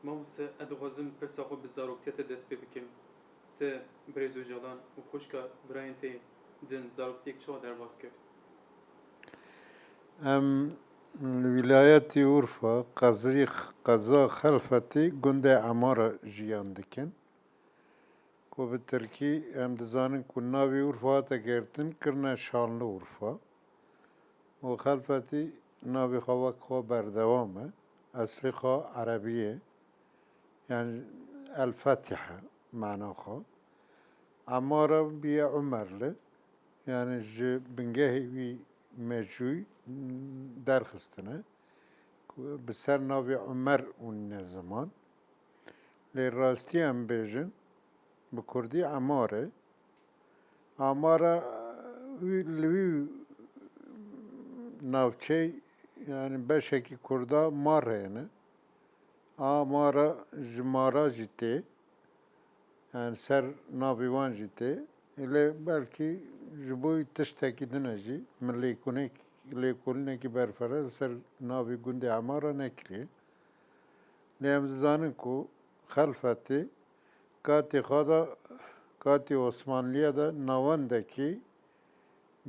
ما وس ادغازم برساخو بزاروكتي دست بكم ت بريزو جالان وخشكا براينتي دن زاروكتيك شو در باسكت ام الولايات أورفا قضا خلفتي جند عمارة جيان دكن کو به ترکی ام دزانن کو ناوی اورفا تا گرتن کرنا شانل اورفا و خلفتی ناوی خواک خوا بردوامه اصلی خوا عربیه يعني الفاتحة معنى خوا عمارة بيا عمر له يعني بنجهي بي مجوي درخستنه بسر ناوي عمر اون زمان لراستي ام بيجن بكردي عمارة لوي ناوچه يعني بشكي كردا مارهنه عمارة جمارة جيتي يعني سر ناويوان جيتي إلى بلكي جبوي تشتكي دنجي من ليكونك برفرز سر ناوي جندي عمارة نكري لهم زانكو خلفتي کاتی عثمانلیه دا نواندکی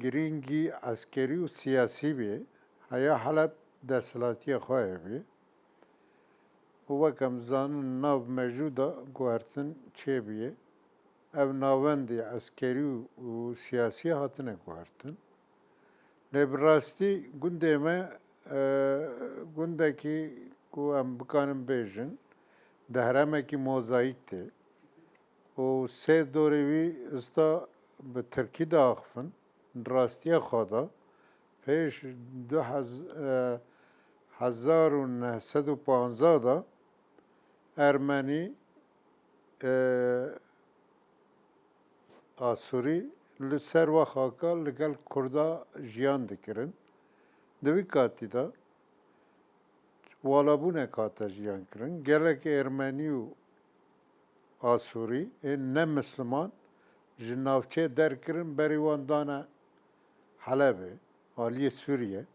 گرینگی عسکری و سیاسی بی هیا حلب دستلاتی خواه بی و وکم زان ناو موجودا گوهرتن چه بیه او نواندی عسکری و سیاسی هاتنه گوهرتن لبراستی گنده ما گنده کی کو ام بکانم بیجن دهرمه کی موزاییک ته و سه دوروی استا به ترکی داخفن راستی خدا پیش 1915 دا ارمنی آسوری لسر و خاکا لگل کردا جیان دکرن دوی کاتی دا والابونه کاتا جیان کرن گلک ارمنی و آسوری نه مسلمان جنافچه در کرن بریوان دانا حلبه آلی سوریه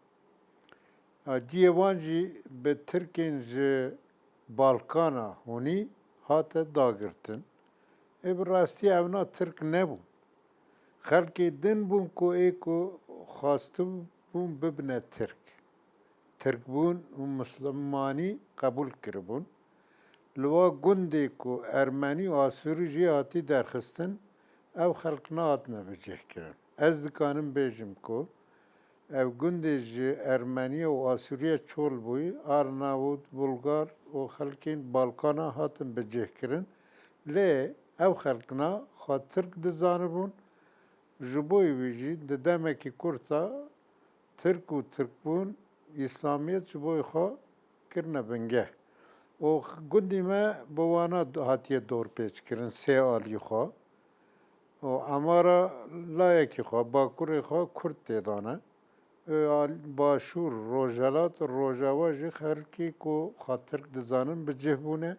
دیوان جی به ترکین جی بالکانا هونی هات داگرتن براستی اونا ترک نبون خلقی دن بون کو ایکو خواستو بون ببنه ترک بون و مسلمانی قبول کربون لوا گنده کو ارمنی و آسوری جی آتی درخستن او خلق نات نبجه کرن از دکانم بیجم کو او گنده جی ارمنی و آسوری چول بوی آرناوت بلغار و خلقین بالکانا هاتن بجه کرن لی او خلقنا خاطرک دزانبون جبوی ویجی دمکی کرتا ترک و ترکبون اسلامیت جبوی خواه کرنه بنگه و گندی ما بوانا هاتیه دور پیچ کرن سه آلی خواه و امارا لایکی خواه باکوری خواه کرد تیدانه باشور روژالات روژاواجی خلکی کو خاطر دزانن بجه بونه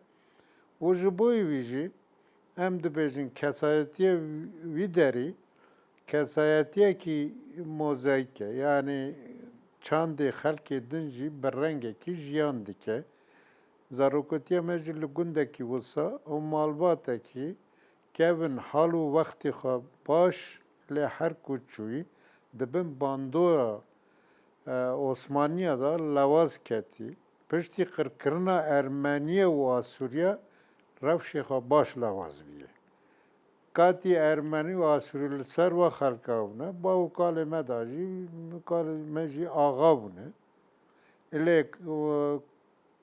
و جبوی ویجی ام دبیجن کسایتیه وی داری کسایتیه کی موزاییکه yani çandê xelkê din jî bi rengekî jiyan dike zaroketiya me jî li gundekî wisa û malbatekî kevin hal û wextê xwe baş lê her ku çûyî dibin bandoya Osmaniya da lewaz ketî piştî qirkirina Ermeniya û Asûriya rewşê xwe baş lewaz bîye کاتی ارمنی و آسوری لسر و خلقا بونه با وکال ما داجی وکال ما جی آغا بونه الی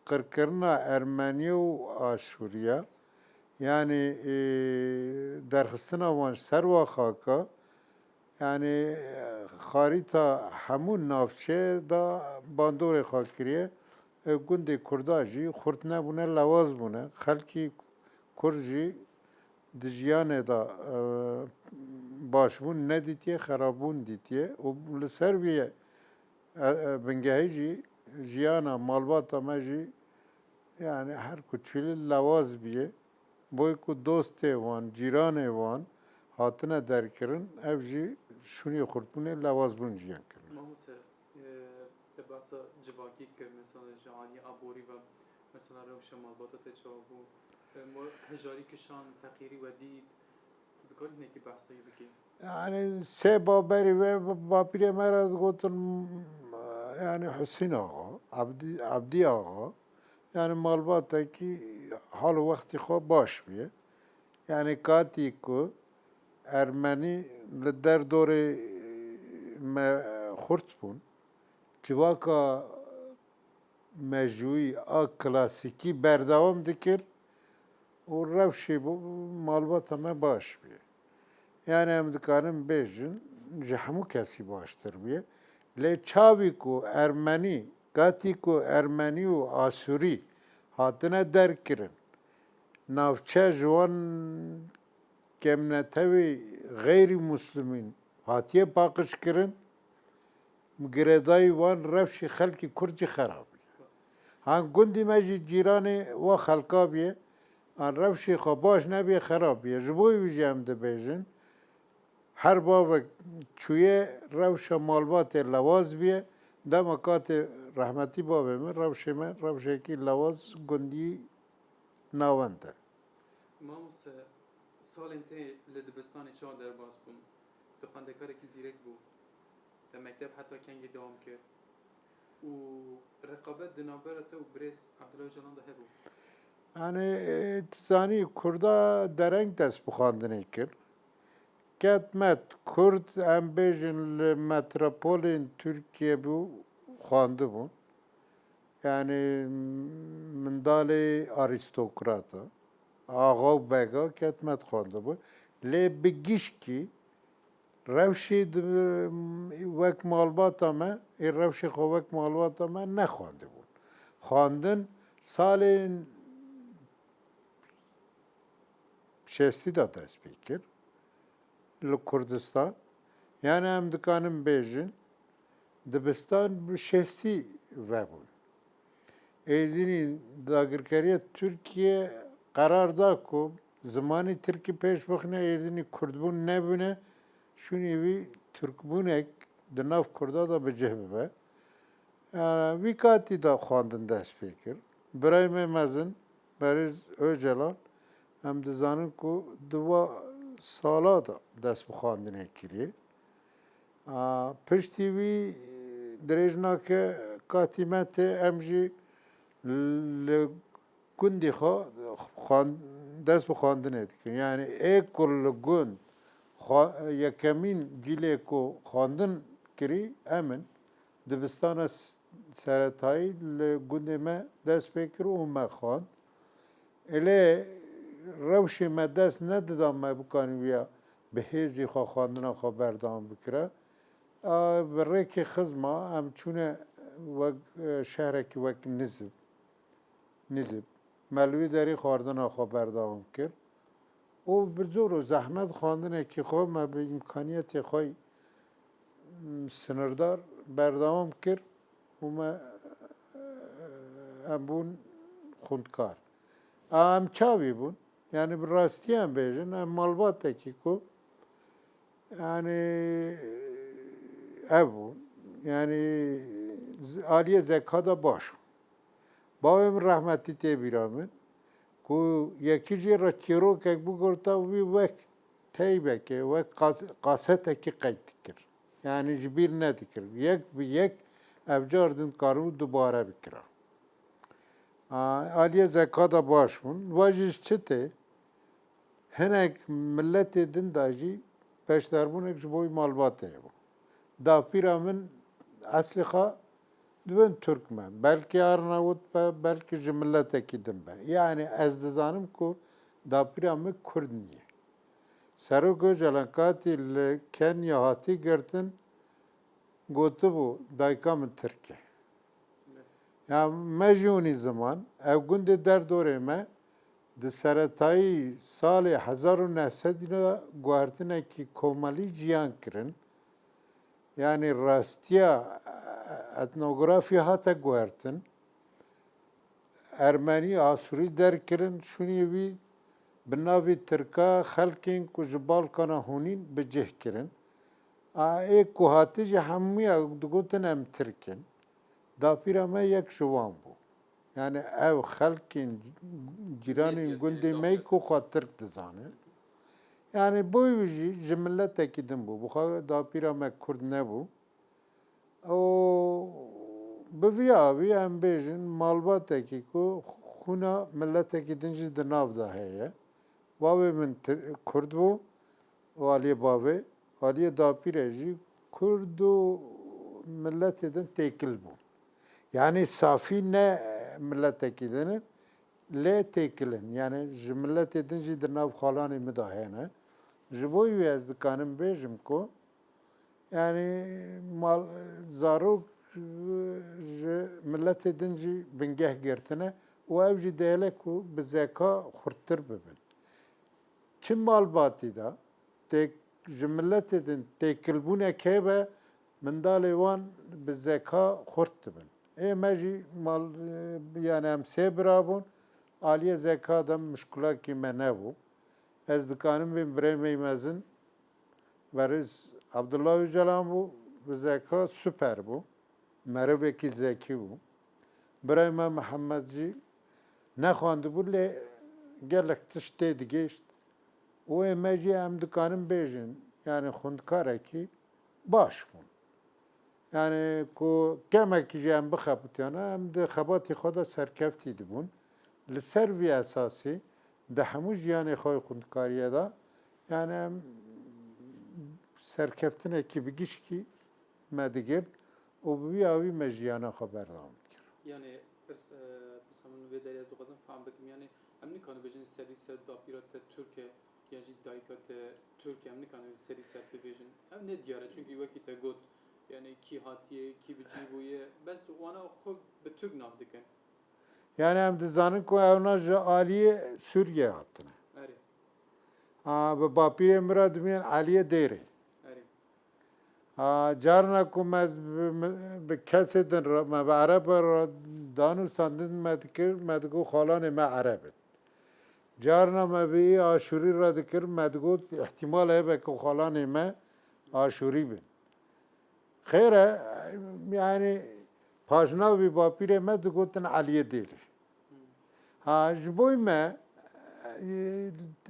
قرکرنا ارمنی و آسوریا yani درخستنا وان سر و خاکا yani خاریتا همون نافچه دا باندور خاکریه گنده کرداجی خورد نبونه لواز بونه خلکی کرجی دجیانه دا باشبون ندیتیه خرابون دیتیه و لسر ویه بنگهی جی جیانا مالباتا ما جی yani her kuçili lavaz biye boy ku doste van cirane van hatına derkirin ev jî şuni xurtbune lavaz bun jiyan kirin. ما وس تباسا جواکی کر مثلا جانی ابوری و مثلا روش مالباتا تچابو هجاری کشان فقیری و دید تذكر هناك بحثایی بکی يعني سه بابری و باپیری مرد گفتن يعني حسين آقا عبدی آقا يعني مالباتا کی حال و وقتی خواب باش بیه يعني کاتی کو ارمنی لدر دور ما خورد بون جواکا مجوی آ کلاسیکی بردوام دکر و روشی بو مالباتا ما باش بیه yani em dikarin bêjin ji hemû kesî baştir bûye. Lê çavî ku Ermenî, gatî ku Ermenî û Asûrî hatine derkirin, navçe ji wan kemnetewê xêrîmûslimîn hatiye paqijkirin, girêdayî wan rewşê xelkê Kurd jî xerab bûye. Han gundî me jî cîranê wa xelka bûye, an rewşê xwe baş nebiye xerab bûye. Ji bo wî jî em dibêjin her bavek çûye rewşa malbatê lewaz biye, dema katê rehmetî bavê min rewşê me rewşekî lewaz gundî navend e. مامۆستا ساڵێن تێ لە دبستانی چا دەرباز بووم تو خوێندەکارێکی زیرەک بوو تا مەکتەب حتا کەنگی داوام کرد و ڕقابەت دنابەرەتە و برێز عەبدوڵای جەڵان da هەبوو Yani tizanî Kurda dereng dest bi xwandinê kir. Ketmet Kurd em bêjin li metropolên Tirkiye bû xwandibûn. Yani mindalê arîstokrata, axa û bega ketmet xwandibû. Lê bi gişkî rewşê wek malbata me, ê rewşê xwe wek malbata me nexwandibûn. Xwandin salên şestî da dest pê kir li Kurdistan. Yani em dikarin bêjin dibistan bi şestî vebûn. Êdînî dagirkeriya Tirkiye qerar da ku zimanê Tirkî pêş bixine êdînî Kurdbûn nebûne şûnî wî Tirkbûnek di nav Kurda da bi cih bibe. Vî katî da xwandin dest pê kir. Birayê me mezin Berêz Öcalan em dizanin ku di wa sala da dest bi xwandinê kiriye. Piştî wî dirêj nake katî me tê em jî li gundê xwe dest bi xwandinê dikin. Yani ê ku li gund yekemîn cîlê ku xwandin kirî em in. Dibistana seretayî li gundê me dest pê kir û me xwand. Lê rewşê me dest nedida me bikanî wîya bi hêzî xwe xwandina xwe berdewam bikire. Bi rêkê xizma em çûne wek şehrekî wek Nizip. Melwî derî xwardina xwe berdewam kir. û bi zor û zehmet xwandinekî xwe me bi îmkaniyetê xwe sinirdar berdewam kir û me em bûn xwendkar. Em çavî bûn, yani bi rastî em bêjin em malbatekî ku yani ev bûn. Yani aliyê zeka da baş bûn. Bavê min rehmetî tê bîra min ku yekî jî re çîrokek bû gota wî wek teybekê, wek qasetekî qeyd dikir. Yani ji bîr nedikir. Yek bi yek evcar din karibû dubare bikire. Aliyê zeka da baş bûn. Wa jî çi tê? Hinek milletê din da jî beşdarbûnek ji bo wî malbatê bû. Dapîra min eslê xwe dibin Türkmen, belkî Arnavut be, belkî ji milletekî din be. Yani ez dizanim ku dapîra min Kurd niye. Serok Öcalan katî li Kenya hatî girtin, gotibû dayika min Tirk e. Ya me jî hûnî ziman, ev gundê derdorê me di seretayî salê 1900 de guhertinekî komelî ciyan kirin. Yani rastiya etnografya hate guhertin. Ermenî, Asûrî derkirin, şûnî wî bi navê Tirka xelkên ku ji Balkana hûnîn bi cih kirin. Ê ku hatî jî hemûya digotin em Tirk in. Dapîra me yek ji wan bû. Yani ev xelkên cîranên gundê me ku xwe Tirk dizane. Yani bu jî ji milletekî din bû. Bi xwe dapîra me Kurd nebû. O bi vî avî em bêjin malbatekî ku xûna milletekî din jî di nav de heye. Bavê min Kurd bû, aliyê bavê, aliyê dapîrê jî Kurd û milletê din têkil bû. Yani safî ne milletekî din lê têkilin. Yani ji milletê din jî di nav xalanê me de hene. Ji bo wê ez dikarim bêjim ku yani mal zarok ji milletê din jî bingeh girtine û ev jî dihêle ku bi zeka xurttir bibin. Çi malbatî de ji milletê din têkilbûnek hebe mindalê wan bi zeka xurt dibin. Me jî yani em sê birabûn aliyê zeka de muşkulekî me nebû. Ez dikarim vê birêmê mezin Beriz Abdullah Öcalan bû, bi zeka süper bû. Merivekî zekî bû. Birê me Mihemed jî nexwandibû lê gelek tişt tê digêşt. û me jî em dikarin bêjin yani xwendkarekî baş bûn. Yani ku kemekî jî em bixebitiyane em di xebatê xwe de serkeftî dibûn. Li ser vî esasî di hemû jiyanê xwe xwendkariyê de yani em serkeftinekî bi gişkî me digirt û bi vî avî me jiyana xwe berdewam dikir. Yani min vê derê ez dixwazim fehm bikim yani em nikanin bêjin serî ser dapîra te Türk e ya jî dayika te Türk e em nikanin serî ser bibêjin. Ev ne diyar e çünkü wekî te got yani kî hatiye kî bicî bûye bes wana xwe bi Türk nav dikin. Yani em dizanin ku ewna ji aliyê Sûriye hatine. Erê. Bi bapîrê me re dibînin Aliyê Dêrê. Carna ku me bi kesê din me bi Erebê re danûstan din me dikir me digot xalanê me Ereb in. Carna me bi Aşûrî re dikir me digot ihtimal hebe ku xalanê me Aşûrî bin. Xêr e yani paşnavî bapîrê me digotin Aliyê Dêrê. Ji bo me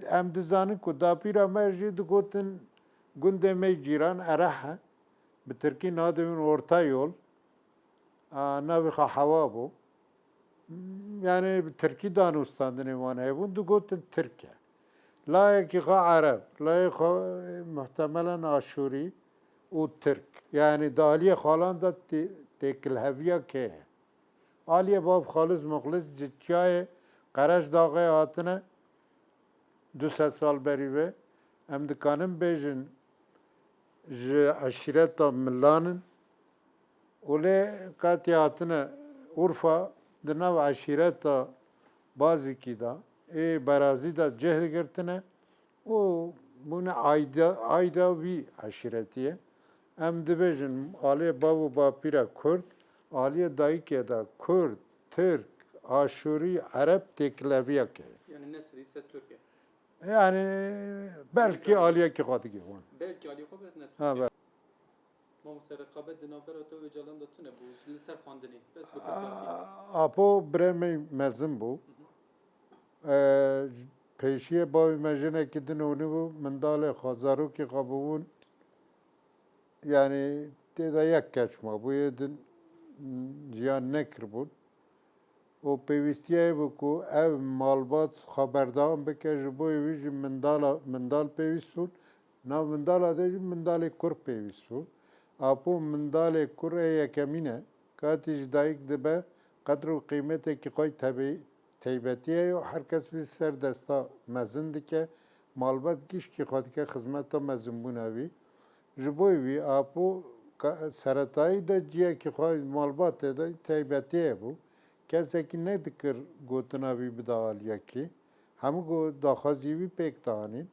em dizanin ku dapîra me jî digotin gundê me cîran Erehe bi Tirkî nadibin Orta Yol navê xwe Hewa bû. Yani bi Tirkî danûstandinê wan hebûn digotin Tirk e. Layekî xwe Ereb, layê xwe muhtemelen Aşûrî û Tirk. Yani di aliyê xalan de têkilheviya kê ye. Aliyê bav xalis muxlis ji çiyayê Qereş daxê hatine 200 sal berî vê em dikarin bêjin ji eşîreta Millanin û lê qetî hatine Urfa di nav eşîreta bazîkî de ê berazî de cih digirtine û bûne ayda wî eşîretî ye. Em dibêjin aliyê bav û bapîra Kurd, aliyê dayîkê de Kurd, Tirk, Aşûrî, Ereb têkileviyek e. Yani ne serî ser Türk e. Yani belki aliyekî xwe digê wan. Belki aliyê xwe bes ne Ha Türk e. Mamose rekabet di navbera te Öcalan da tune bû li ser xwandinê bes bi Kurtasî. Apo birê me mezin bû. Pêşiyê bavê me jinekî din hûnî bû mindalê xwe zarokê xwe bûbûn yani tê de yek keç mabûyê din ciyan nekiribûn. û pêwîstiye bû ku ev malbat xwe berdewam bike ji bo wî jî mindal pêwîst bûn. Nav mindala de jî mindalê kur pêwîst bû. Apo mindalê kur ê yekemîn e. Katî ji dayîk dibe qedr û qîmetekî xwe teybetiye ye her kes wî ser desta mezin dike. Malbat gişkî xwe dike xizmeta mezinbûna wî. Ji bo wî apo seretayî de ciyekî xwe malbatê de teybetiye bû. Kesekî nedikir gotina wî bide aliyekî. Hemû daxwazî wî pêk danîn.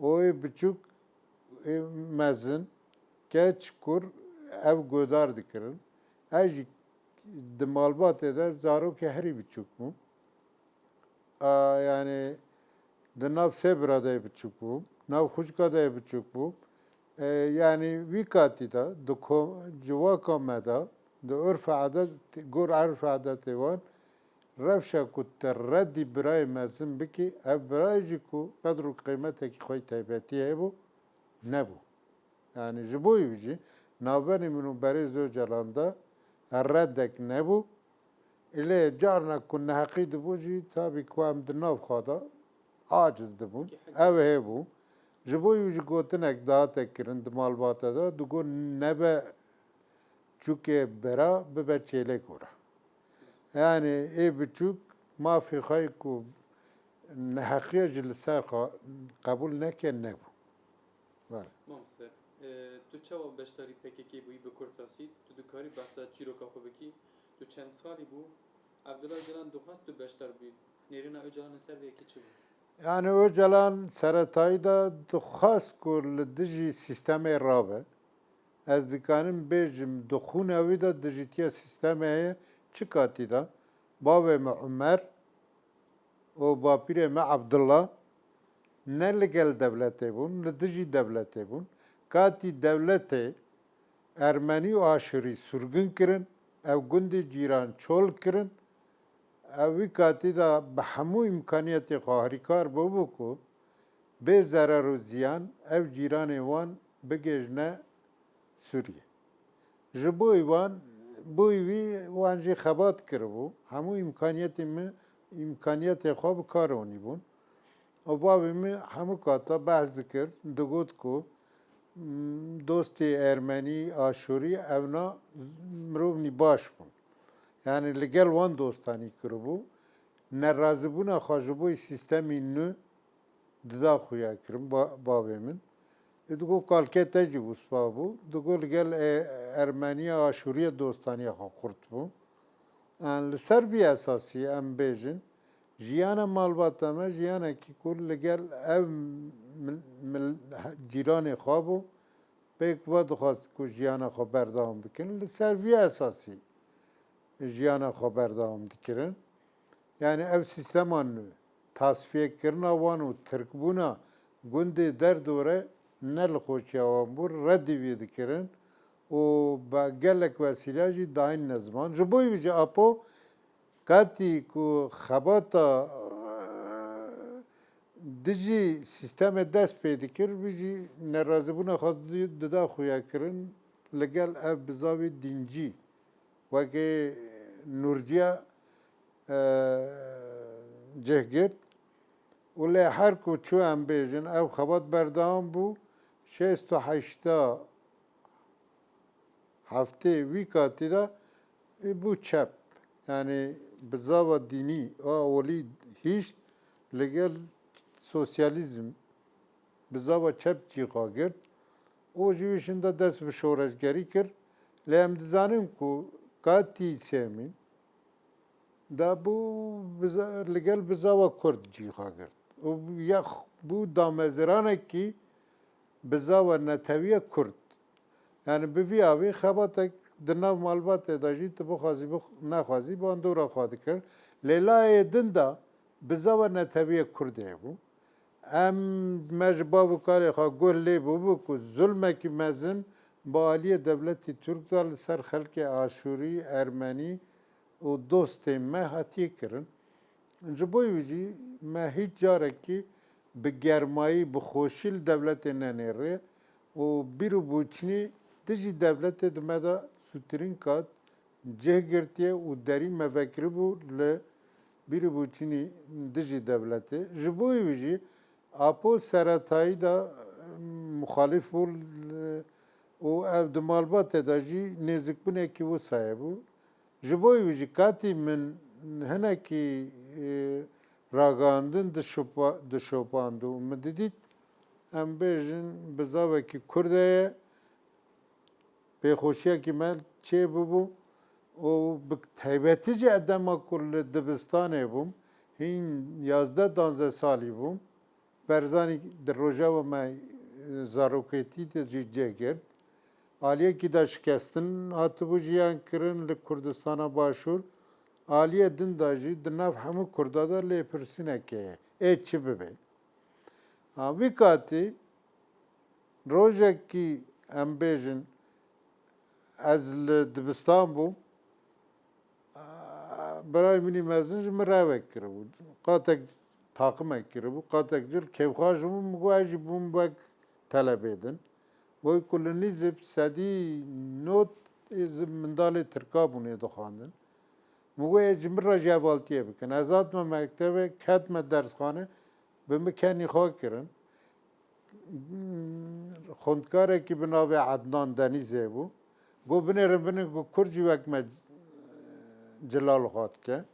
O ê biçûk ê mezin keç kur ev godar dikirin. Ez jî di malbatê de zarokê herî biçûk bû. Yani di nav sê biradeyê biçûk bû, nav xwîşka de biçûk bû. Yani wî katî de di civaka me de di urf adet gor urf adetê wan revşa ku te reddî birayê mezin bikî ev birayê jî ku qedr û qîmetekî xwe taybetî hebû nebû. Yani ji bo wî jî navberê min û Berêz Öcalan de reddek nebû. Lê carna ku neheqî dibû jî tabî ku em di nav xwe de aciz dibûn. Ew hebû. Ji bo wî jî gotinek dihate kirin di malbata de digot nebe çûkê bera bibe çêlek ora. Yani ê biçûk mafê xwe ku neheqiya ji li ser xwe qebûl neke nebû. Mamste, tu çawa beşdarî PKK bûyî bi Kurtasî, tu dikarî behsa çîroka xwe bikî, tu çend salî bû, Abdullah Öcalan dixwast tu beşdar bî. Nêrîna Öcalanê ser vê yekê çi bû? Yani Öcalan seretayî de dixwast ku li dijî sîstemê rabe. Ez dikarim bêjim di xûna wî de dijîtiya sîstemê heye çi katî de bavê me Umer û bapîrê me Abdullah ne li gel devletê bûn, li dijî devletê bûn. Katî devletê Ermenî û Aşûrî surgin kirin, ev gundê cîran çol kirin. Ev wî katî de bi hemû imkaniyetê xwe herîkar bûbû ku bê zerer û ziyan ev cîranê wan bigêjne Sûriye. Ji bo wan wî wan jî xebat kiribû, hemû imkaniyetê xwe bi kar onîbûn. û bavê min hemû kata behs dikir, digot ku dostê Ermenî, Aşûrî ew na mirovnî baş bûn. Yani li gel wan dostanî kiribû, nerazîbûna xwe ji bo sîstemê nû dida xuya kirin bavê min. Digot kalkê te jî wisa bû, digot li gel Ermeniya Aşûriya dostaniya xwe qurt bû. Li ser vî esasî em bêjin, jiyana malbata me jiyanekî ku li gel ev cîranê xwe bû, pêk vedixwast ku jiyana xwe berdewam bikin, li ser vî esasî jiyana xwe berdewam dikirin. Yani ev sîstema nû tasfiyekirina wan û tirkbûna gundê derdore ne li xweşiya wan bû, reddî wî dikirin û bi gelek vesîle jî dayînne ziman. Ji bo wî jî apo katî ku xebata dijî sîstemê dest pê dikir, wî jî nerazîbûna xwe dida xuya kirin li gel ev bizavê dîncî wekî Nûrciya cihgirt û lê her ku çû em bêjin ev xebat berdewam bû, 68 heftê wî katî de bû çep. Yani bizava dînî a olî hîşt li gel sosyalîzm bizava çep cîxa girt. O jî wî şinda dest bi şoreşgerî kir. Lê em dizanin ku katî Sêmîn da bû li gel bizava Kurd cîxa girt. û ya bû dameziranekî bizava netewiya Kurd. Yani bi vî avê xebatek di nav malbatê de jî tu bixwazî nexwazî bandora xwe dikir. Lê layê din de bizava netewiya Kurdê hebû. Em me ji bav û karê xwe guh lê bûbû ku zulmekî mezin bi aliyê dewletê Türk de li ser xelkê Aşûrî, Ermenî û dostên me hatiye kirin. Ji bo wî jî me hiç carekî bi germayî, bi xweşî li dewletê nenêriye û bîr û boçînê dijî dewletê di me de sûtirîn kat cih girtiye û derî me vekiribû li bîr û boçînê dijî dewletê. Ji bo wî jî apo seretayî de muxalîf bû û ev di malbatê de jî nêzîkbûnekî wisa hebû. Ji bo wî jî katî min hinekî ragandin dişopand û min didît em bêjin bizavekî Kurd heye, pêxweşiyekî me çê bibû û bi taybetî jî edema ku li dibistanê bûm, hîn 11-12 salî bûm. Berzanî di rojava me zaroketî de jî cih girt. Aliyekî de şikestin hatibû jiyan kirin li Kurdistana Başûr. Aliyê din de jî di nav hemû Kurda de lêpirsînekê ye. Ê çi bibe? Vî katî rojekî em bêjin ez li dibistan bûm, برای منی مزنج مراوک کرده بود قاتک تاقم کرده بود قاتک جل کفخاشمون مگویی بوم بک طلبیدن boy kolonizm sedî not mendalê Tirka bûnê dixwandin. Muguyê cimira jevaltiye bikin. Ez hatime mektebê ketme dersxane bi min kenî xwe kirin. Xwendekarekî bi navê Ednan Denîzê bû. Got binêrin binin ku Kurcî wek me cilal xwe dike.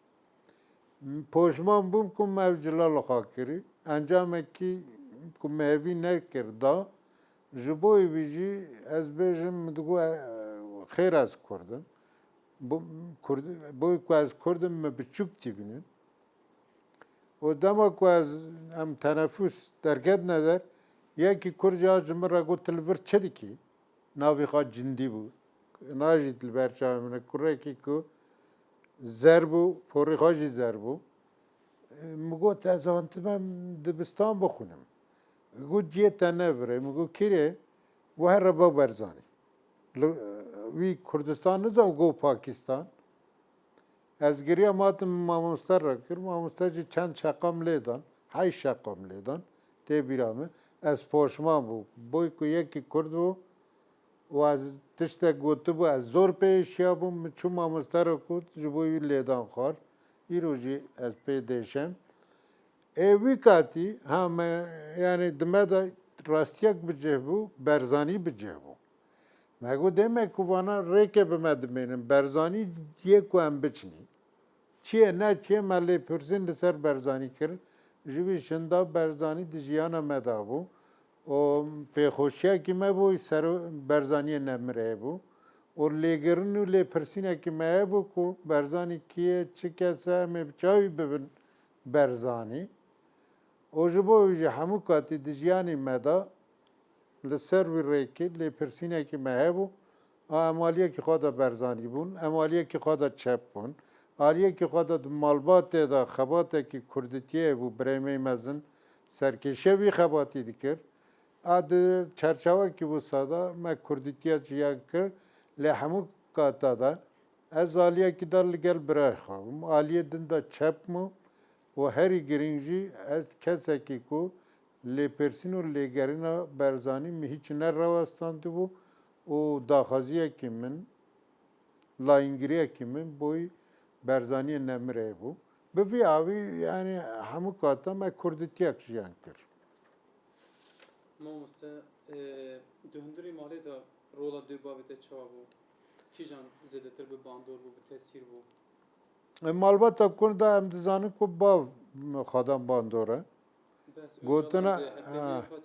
Poşman bûm ku me ev cilal xwe kirî. Encamekî ku me evî nekir da ji bo wî jî ez bêjim digo xêr ez Kurdim. Boy ku ez Kurdim me biçûk tîbînin. O dema ku ez em teneffüs derketine der yekî Kurca ji min re got tu li vir çi dikî? Navê xwe cindî bû. Najî li ber çavê min e kurekî ku zer bû, porê xwe jî zer bû. Min got ez antime dibistan bixwînim. Got ciyê te nevire. Min got kîrê? Bu her reba Berzanî. Wî Kurdistan niza got Pakistan. Ez giriya matim mamoste re kir. Mamoste jî çend şeqam lê dan. Hey şeqam lê dan. Tê bîra min. Ez poşman bû. Boy ku yekî Kurd bû û ez tiştek gotibû ez zor pêşiya bûm min çûm mamoste re ku ji bo wî lêdan xwar. Îro jî ez pê dêşem. Wî katî me yani di me de rastiyek bicih bû, Berzanî bicih bû. Me got dême ku vana rêkê bi me dimênin. Berzanî ciyê ku em biçinî. Çi ye ne çi ye me lê pirsîn li ser Berzanî kir. Ji vî şinda Berzanî di jiyana me da bû. O pêxweşiyekî me bû ser Berzaniyê nemirê bû. û lêgirin û lêpirsînekî me hebû ku Berzanî kî ye çi kes e em ê bi çavî bibin Berzanî. O ji bo wî jî hemû katî di jiyanê me da li ser wî rêkê lêpirsînekî me hebû. Em aliyekî xwe de Berzanî bûn, em aliyekî xwe de çep bûn. Aliyekî xwe de di malbatê de xebatekî kurdîtiyê bû birêmê mezin serkêşiya wî xebatî dikir. A di çerçevekî wisa da me kurdîtiya ciya kir lê hemû kata de ez aliyekî da li gel birayê xwe bûm. Aliyê din de çep bû û herî girîng jî ez kesekî ku lêpirsîn û lêgerîna Berzanî min hiç nerawestandibû û daxwaziyekî min, layîngiriyekî min boî Berzaniyê nemirê bû. Bi vî avî yani hemû kata me kurdîtiyek jiyan kir. Mamoste di hundirê malê de rola dê bavê te çawa bû? Kîjan zêdetir bi bandor bû, bi tesîr bû? Malbata Kurd da em dizanin ku bav xwedan bandor e. Gotina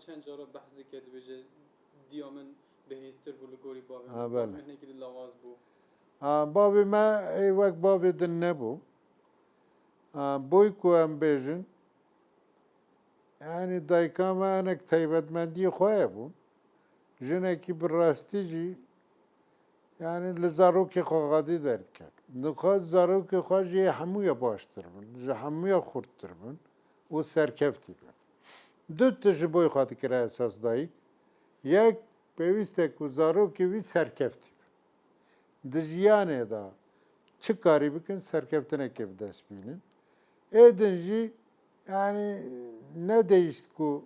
çend cara behs dike dibêje diya min bihêztir bû li gorî bavê belê. mihnekî di lawaz bû. Bavê me ê wek bavê din nebû. Boy ku em bêjin yani dayika me hinek taybetmendiyê xwe hebûn. Jinekî bi rastî jî yani li zarokê xwe xwedî derdiket. Dixwaz zarokê xwe jê hemû ya baştir bin, ji hemû ya xurttir bin û serkeftî bin. Du tişt ji bo xwe dikire esas dayîk. Yek pêwîst e ku zarokê wî serkeftî bin. Di jiyanê da çi karî bikin serkeftinekê bi dest bînin. Êdin jî yani nedêjîst ku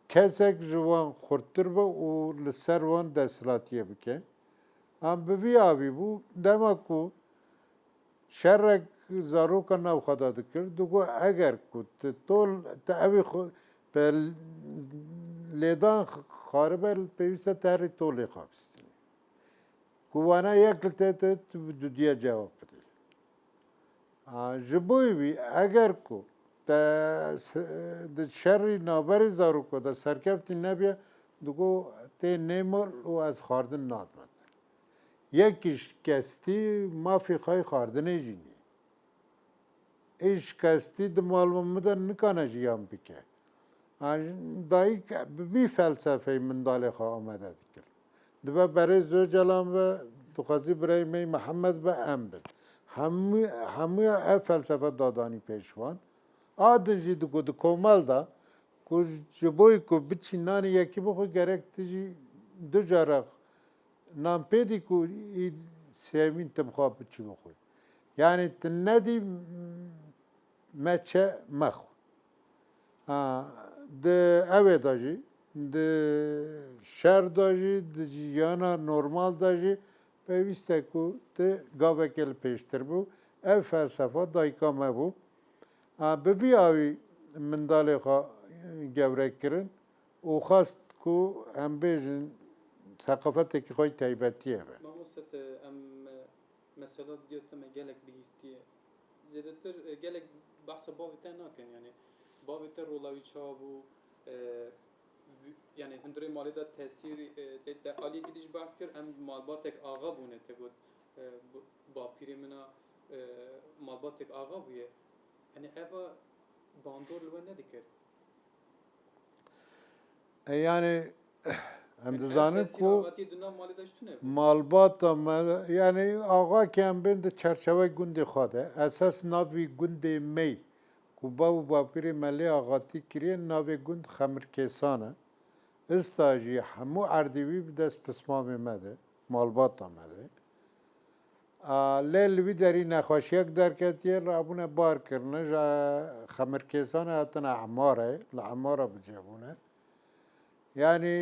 kesek ji wan xurttir be û li ser wan desthilatiyê bike. Em bi vî avî bû dema ku şerek zaroka nav xwe de dikir, digot eger ku tu tol tu evî te lêdan xaribe pêwîst e tu herî tolê xwe bistînî. Ku wana yek li te tu bi dudiya cewab bidî. Ji bo wî eger ku te di şerî naberî zaroko de serkeftî nebiye digot tê nêmal û ez xwardin nadim. Yekî şikestî mafê xwe xwardinê jî nî. Ê şikestî di malba min de nikane jiyan bike. Dayîk bi vî felsefeyê mindalê xwe amade dikir. Dibe Berêz Öcalan ve dixwazî birayê me Mihemed be em bin. Hemûya ev felsefe dadanî pêşvan. Adin jî digot di komal da ku ji bo ku biçî nanê yekî bixwe gerek tu jî du cara nan pê dî ku sêmîn tu bixwe biçî bixwî. yani ندی مچه مخو ده اوه داجی ده شهر داجی ده جیانا نورمال داجی پیوسته کو ده گاوه کل پیشتر بو ev felsefa dayka me bû. Bi vî awî min dalê xwe gevrek kirin û xwast ku em bêjin seqafetekî xwe taybetiye be. Mamoste em mesela diyor me gelek bihîstiye. Zêdetir gelek behsa bavê te nakin yani. Bavê te rolavî çabû yani hundirê malê de tesîrî te aliyê gidiş behs kir em malbatek axa bûne te got bapîrê min a malbatek axa bûye. Yani eva bandor li we nedikir. Yani em dizanin ku Tesîr di nav malê de ji tune bû. malbata me yani axa ki em bên di çerçeve gundê xwe de esas navî gundê mey ku bav û bapîrê me lê axatî kiriye navê gund Xemirkêsan e. Ista jî hemû erdê wî bi dest pismamê me de malbata me de. Lê li vî derî nexweşiyek derketiye rabûne barkirine ji Xemirkêsanê hatine Emarê li Emara bicebûne. Yani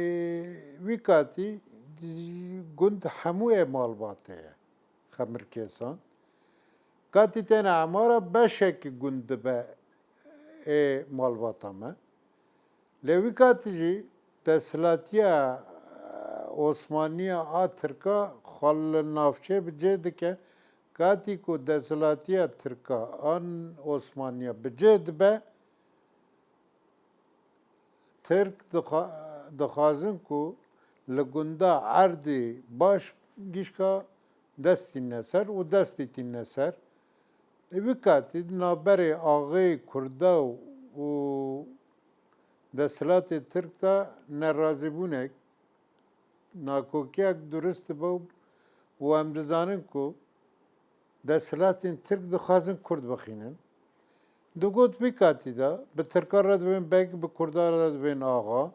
wî katî gund hemû ê malbatê ye Xemirkêsan. Katî têne Emara beşekî gund dibe ê malbata me. Lê wî katî jî desthilatiya Osmaniya a Tirka xwe li navçe bi cê dike katî ku desthilatiya Tirka an Osmaniya bi cê dibe Tirk dixwazin ku li gunda erdê baş gîşka destîne ser û destê tîne ser. Wî katî di navberê axê Kurda û desthilatê Tirk de nerazîbûnek nakokiyek durist dibe û em dizanin ku desthilatên Tirk dixwazin Kurd bixînin. Digot vî katî de bi Tirkan re dibên bek bi Kurdan re dibên axa.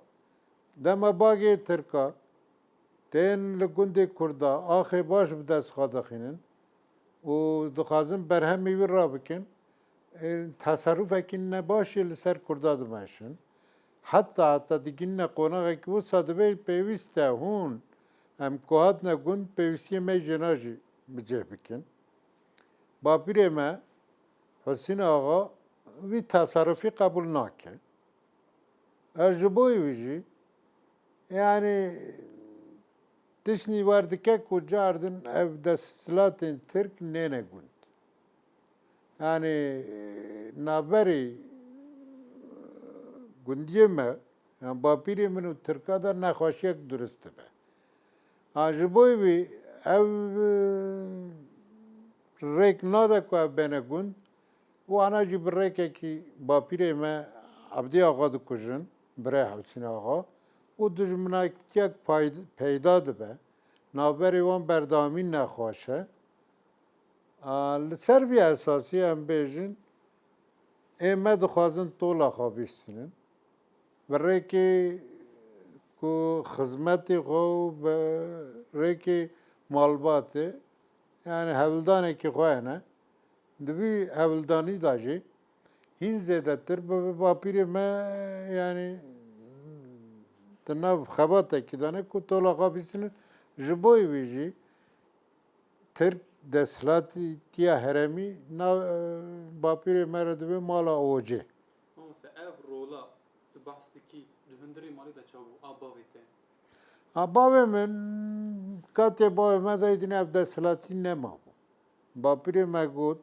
Dema bagê Tirka tên li gundê Kurda axê baş bi dest xwe dixînin û dixwazin berhemê wî rabikin teserrufekî nebaşê li ser Kurda dimeşin. Heta digîne qonaxekî wisa dibe pêwîst e hûn em ku hatine gund pêwîstiyê me jina jî bi cih bikin. Bapîrê me Hüsîn axa wî teserrufî qebûl nake. Ez ji bo wî jî yani tiştî werdike ku cardin ev desthilatên Tirk nêne gund. Yani navberê gundiyê me yani bapîrê min û Tirka de nexweşiyek durist dibe. Ji bo wî ev rêk nade ku ev bêne gund û ana jî bi rêkekî bapîrê me Ebdî axa dikujin birê Hüsîn axa û dijminakiyek peyda dibe. Navberê wan berdewamî nexweş e. Li ser vî esasî em bêjin ê me dixwazin tola xwe bîstînin. Bi rêkê ku xizmetê xwe û bi rêkê malbatê yani hevildanekî xwe hene. Di vî hevildanî de jî hîn zêdetir bi bapîrê me yani di nav xebatekî de ne ku tola xwe bîstînin. Ji bo wî jî Tirk desthilatiya heremî bapîrê me re dibe mala Ocê. Mamose ev rola tu behs dikî di hundirê malê de çabû a bavê te. Bavê min katê bavê me de ev desthilatî nemabû. Bapîrê me got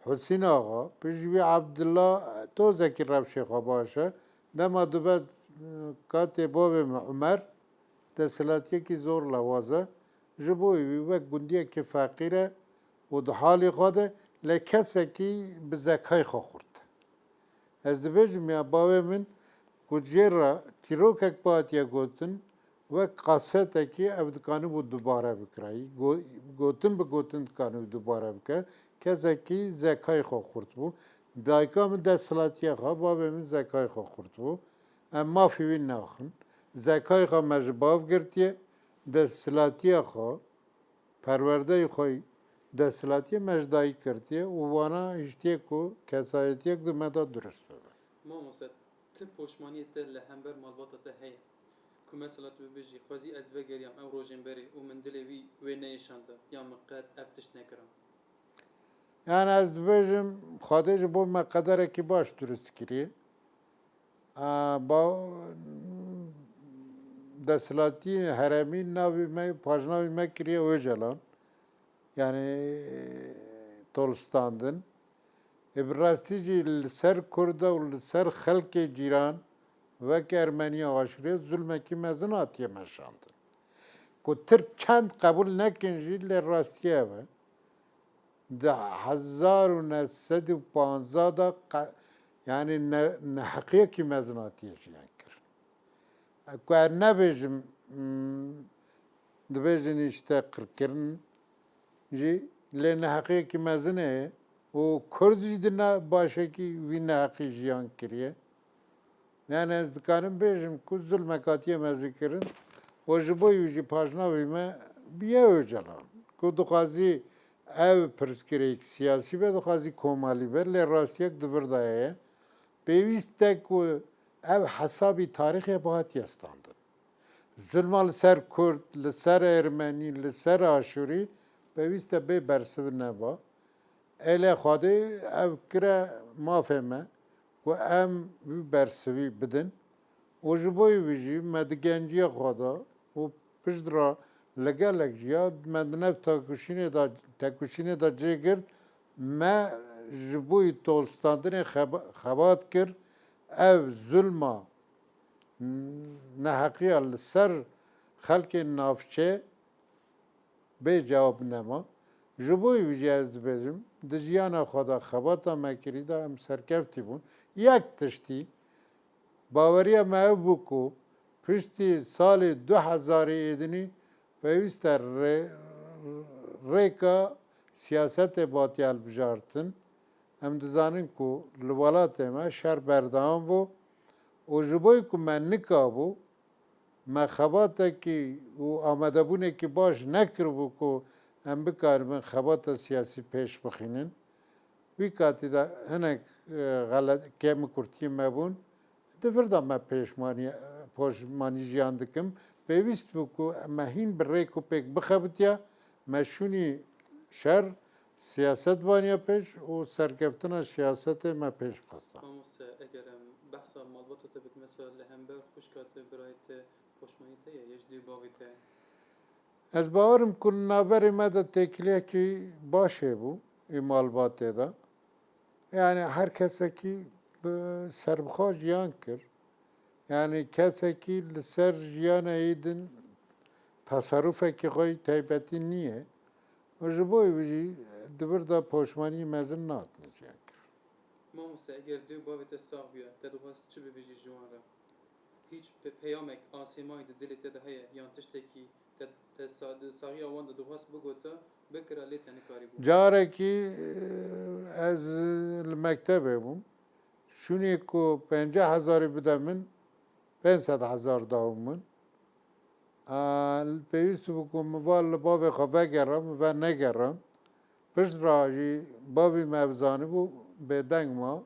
Hüsîn axa piştî wî Ebdilla tozekî rewşê xwe baş e. Dema dibe katê bavê min Umer desthilatiyekî zor lewaz e. Ji bo wî wek gundiyekî feqîr e û di halê xwe de lê kesekî bi zekayê xwe xurt e. Ez dibêjim ya bavê min ku jêra çîrokek hatiye gotin wek qasetekî ev dikanibû dubare bikirayî. Gotin bi gotin dikanibû dubare bike. Kesekî zekayê xwe xurt bû. Dayika min desthilatiya xwe, bavê min zekayê xwe xurt bû. Em mafê wî naxin. Zekayê xwe me ji bav girtiye. Desthilatiya xwe, perwerdeyê xwe دستلاتی مجدایی کردیه و وانا اشتیه کو کسایتیه که مدا درست بده ما مثلا ته پشمانی ته لهمبر مالبات ته هی که مثلا تو بيجي خوازي از وگریم او روزن بری و من دلی وی نیشانده یا مقد افتش نکرم yani az dibêjim xwedê ji bo me qederekî baş durist kiriye ba desthilatî heremî navê me pajnavê me kiriye Öcalan yani tolstandin bi rastî jî li ser Kurda û li ser xelkê cîran wek Ermeniya aşîrê zulmekî mezin hatiye meşandin ku Tirk çend qebûl nekin jî lê rastî ev e ده 1915 da yani ne hakiki mezunatiye jiyan kir. Ku er nebêjim dibêjin işte qirkirin jî lê ne hakiki mezunê û Kurd jî di başekî wî neheqî jiyan kiriye. Yani ez dikarim bêjim ku zulmek hatiye mezin kirin û ji bo wî jî pajnavê me biye Öcalan ku dixwazî ev pirsgirêk siyasî be dixwazî komalî be lê rastiyek di vir de heye pêwîst e ku ev hesabî tarîxê bihatiye standin zulma li ser Kurd li ser Ermenî li ser Aşûrî pêwîst e bê bersiv neba ê lê Xwedê ev kire mafê me ku em wî bersivî bidin û ji bo wî jî me di genciya xwe de û pişt re li gelek jiya me di nev tekuşînê de cêgirt me ji bo tolstandinê xebat kir ev zulma neheqiya li ser xelkên navçe bê cewab nema ji bo wî jî ez dibêjim di jiyana xwe de xebata me kirî de em serkeftî bûn yek tiştî baweriya me ev bû ku piştî salê 2000 êdinî pêwîst e rêka siyasetê batiye hilbijartin em dizanin ku li welatê me şer berdewam bû û ji bo ku me nikabû me xebatekî û amedebûnekî baş nekiribû ku em bikaribin xebata siyasî pêş bixînin wî katî de hinek kêm û kurtiyên me bûn di vir de me pojmanî jiyan dikim pêwîst bû ku me hîn bi rêk û pêk bixebitiye me şûnî şer siyaset vaniye pêş û serkeftina siyasetê me pêş bixista ما مثلا اگر بحثا مالبات ته بک مثلا لهمبر خوشکات برایت پشمانی ته یش دی باوی ته ez bawerim ku naberê me de têkiliyekî başê bû ê malbatê de yani her kesekî bi serbixwe jiyan kir yani kesekî li ser jiyana êdin tasarrufekî xwe taybetî niye û ji bo wî jî di vir de poşmanî mezin nehatine jiyan kir ما مثلا اگر دو باوی ته ساغ بیا ته دخواست چی ببیجی جوان را هیچ پیامک آسیمای ده دلی ته ده هیا یان تشتکی ته ساغی آوان ده دخواست بگوتا بکره لی تنکاری بود carekî ez li mektebê bûm şûnê ku 50,000 bide min 500,000 dawî min pêwîst bû ku min va li bavê xwe vegerim ve negerim pişt re jî bavê me ev zanîbû bêdeng ma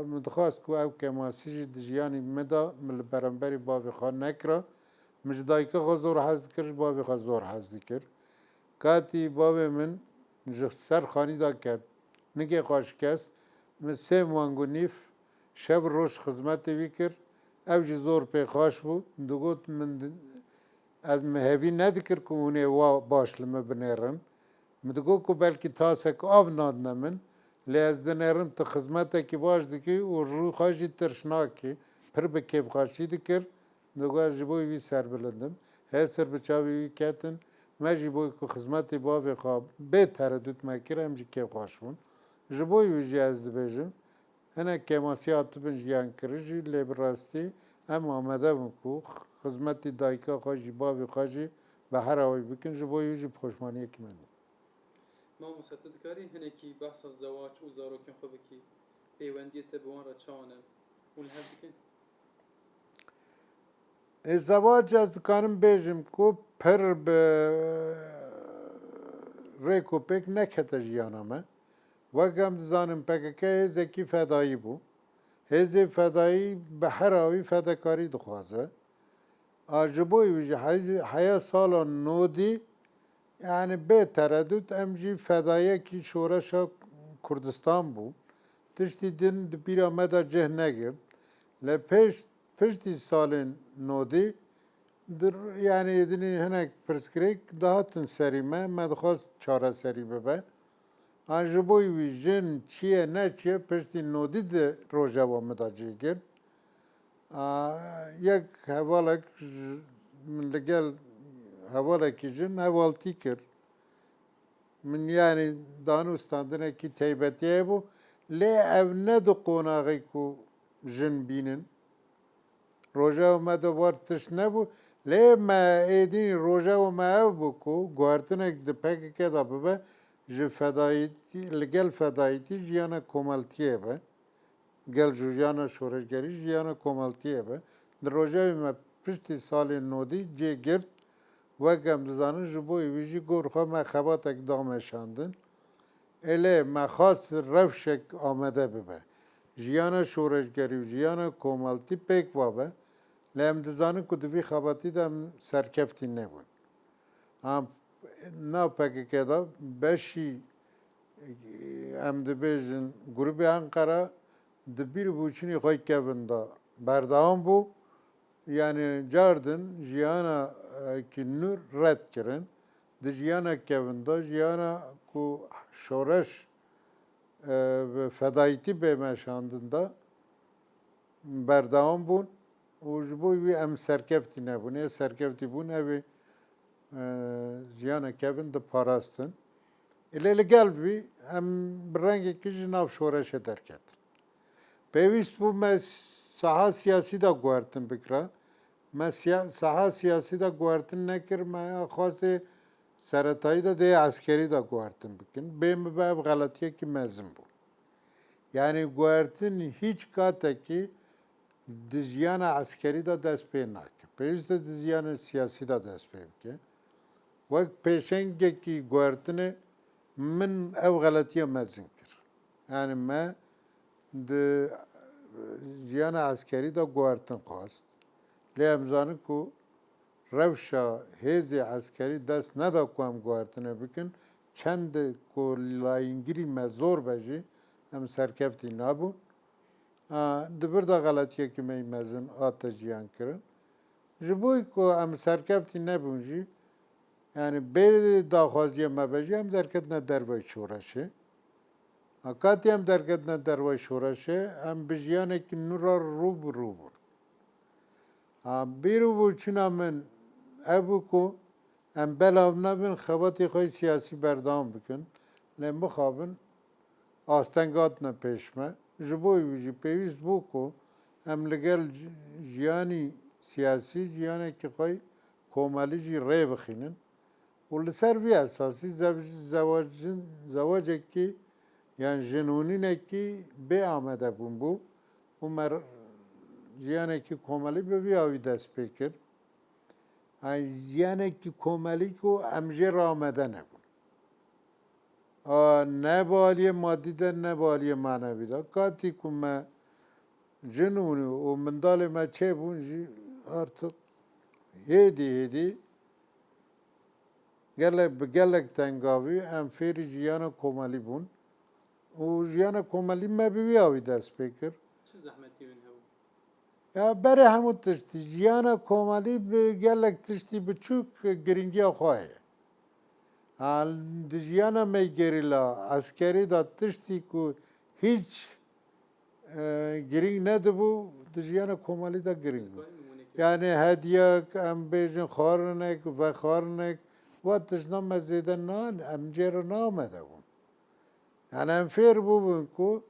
min dixwast ku ev kemasî jî di jiyanê me de min li beremberî bavê xwe nekira min ji dayîka xwe zor hez dikir ji bavê xwe zor hez dikir katî bavê min ji ser xanî de ket nikê xwe şikest min 3 mang û nîv şev roj xizmetê wî kir ev jî zor pêxwaş bû digot min ez hevî nedikir ku hûn ê wa baş li me binêrin min digot ku belkî tasek av nadine min lê ez dinêrim tu xizmetekî baş dikî û rû xwe jî tirşnakî pir bi kêfxweşî dikir digot ez ji bo wî serbilindim hêsir bi çavê wî ketin me jî bo ku xizmetê bavê xwe bê tereddût me kir em jî kêfxweş bûn ji bo wî jî ez dibêjim hinek kemasî hatibin jiyan kirî jî lê bi rastî em amade bûn ku xizmetê dayîka xwe jî bavê xwe jî bi her awayî bikin ji bo wî jî poşmaniyekî min e ما مثلا تذكري هناكي بحث الزواج وزاروكين خبكي پیوندی ته بوان را چانه اون هر بکن Zewac ez dikarim bêjim ku pir bi ریکو پیک نکته جیانا ما وکم دزانم پککه هزکی فدایی بو هز فدایی به هر آوی فداکاری دخوازه آجبوی ویژه حیا سال نودی yani be tereddüt emji fedaya ki şoreşa Kurdistan bu. Tiştî din di pîra me de cih negir. Le piştî salên nodî yani yedinî hinek pirsgirêk dihatin serî me dixwast çareserî bibe. An ji bo wî jin çiye ne çiye piştî nodî de rojeva me de cih gir. Yek hevalek min li gel hevalekî jin hevaltî kir. Min yani danû standinekî teybetiye bû lê ev ne di qonaxê ku jin bînin. Rojeva me de war tişt nebû lê me êdî rojeva me ev bû ku guhertinek di PKK da bibe ji fedayîtî li gel fedayîtî jiyana komeltiyê be. Gel jiyana şoreşgerî jiyana komeltiyê be. Di rojevê me piştî salên nodî cê girt wekem dizanin ji bo wî jî gor xwe me xebatek dameşandin. Elê me xwast rewşek amede bibe. Jiyana şoreşgerî û jiyana komeltî pêk vabe. Lê em dizanin ku di vî xebatî de em serkeftî nebûn. Nav PKK da beşî em dibêjin grûpê Enqera di bîr bûçînê xwe kevin da berdewam bû. Yani cardin jiyana ki nû red kirin. Di jiyana kevin da jiyana ku şoreş ve fedayîtî bêmeşandin da berdewam bûn û ji bo wî em serkeftî nebûn. Ê serkeftî bûn ew ê jiyana kevin diparastin. Lê li gel vî em bi rengekî ji nav şoreşê derketin. Pêwîst bû me saha siyasî da guhertin bikira. Me saha siyasî da guhertin nekir me xwastê seretayî de dê eskerî da guhertin bikin. Bê min ve ev xeletiyekî mezin bû. Yani guhertin hiç katekî di jiyana eskerî da dest pê nake. Pêwîst e di jiyana siyasî da dest pê bike. Wek pêşengekî guhertinê min ev xeletiya mezin kir. Yani me di jiyana eskerî da guhertin xwast. Lê em zanin ku rewşa hêzê eskerî dest neda ku em guhertinê bikin. Çend ku layîngirî me zor be jî em serkeftî nabûn. Di bir da xeletiyekî me mezin hate jiyan kirin. Ji bo ku em serkeftî nebûn jî yani bê daxwaziya me be jî em derketine derve şoreşê. Katî em derketine derve şoreşê em bi jiyanekî nû re rûbirû bûn. Bîrûbûçûna min ev bû ku em belav nebin xebatê xwe siyasî berdewam bikin. Lê mixabin asteng hatine pêş me. Ji bo wî jî pêwîst bû ku em li gel jiyanî siyasî jiyanekî xwe komelî jî rê bixînin. û li ser vî esasî zewacekî yani jinûnînekî bê amede bûn bû û me jiyanekî komelî bi vî awî dest pê kir. Jiyanekî komelî ku em jê re amede nebûn. Ne bi aliyê maddî de ne bi aliyê manevî de. Katî ku me jinûnî û mindalê me çêbûn jî artık hêdî bi gelek tengavî em fêrî jiyana komelî bûn û jiyana komelî me bi vî awî dest pê kir. Çi zehmetî wîn hebû? Ya berê hemû tiştî jiyana komelî bi gelek tiştî biçûk giringiya xwe ye. Di jiyana me gerîla eskerî da tiştî ku hiç giring nedibû di jiyana komelî de giring bû. Yani hediyek em bêjin xwarinek vexwarinek wa tiştna me zêde nan em cê re namede bûn. Yani em fêr bûbûn ku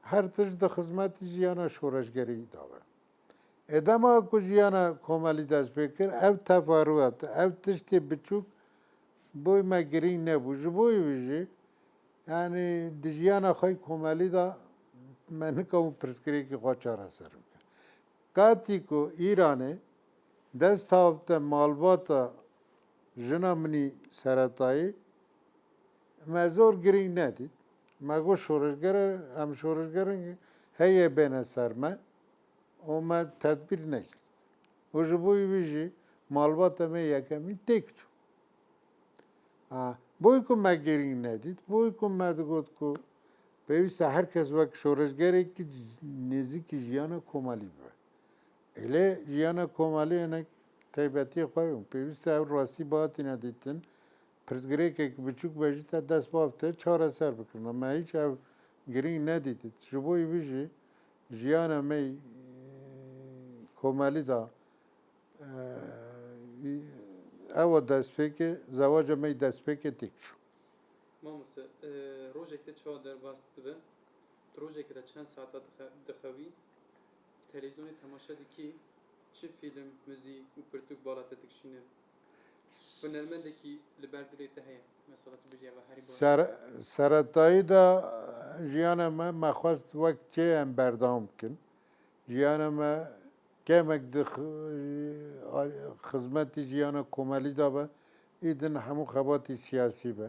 her tişt di xizmetî jiyana şoreşgerî da be. Dema ku jiyana komelî dest pê kir ev teferûet ev tiştê biçûk boy me giring nebû. Ji bo wî jî yani di jiyana xwe komelî da me nikewin pirsgirêkî xwe çareser bikin. Katî ku Îranê dest xafte malbata jina minî seretayî مزور گرینگ ندید مگو شورشگر هم شورشگرن هیه بین سرمه اومد تدبیر نکرد و جبوی ویجی مالبات می یکمی تک چو بوی که ما گرینگ ندید بوی که ما دگود که پیوسته هر کس وقت شورشگری که نزدیکی جیانا کمالی بود اله جیانا کمالی نه تایبەتی خۆیان پێویستە ئەو ڕاستی باتی نەدیتن پرسگرێکێک بچووک بەژیتە دەست بافتە چارەسەر بکردن ئەمە هیچ ئەو گرنگ نەدیتت ji بۆی ویژی ژیانە مەی کۆمەلیدا ئەوە دەستپێکێ زەواجە مەی دەستپێکێ تێک چوو مامۆستا ڕۆژێک تە چاوا دەرباز دەبە ڕۆژێکدا چەند ساعتا دەخەوی تەلەڤیزۆنی تەماشا دەکەی چ فیلم موزیک و پرتوک باڵاتە دەکشینە هونەرمەندێکی لەبەر دلێتە هەیە مەسەڵەت بژێ بە هەری سەرەتاییدا ژیانە me مەخواست وەک چێ ئەم بەردەوام بکەن ژیانە me کەمێک خزمەتی ژیانە کۆمەلیدا بە ئیدن هەموو خەباتی سیاسی بە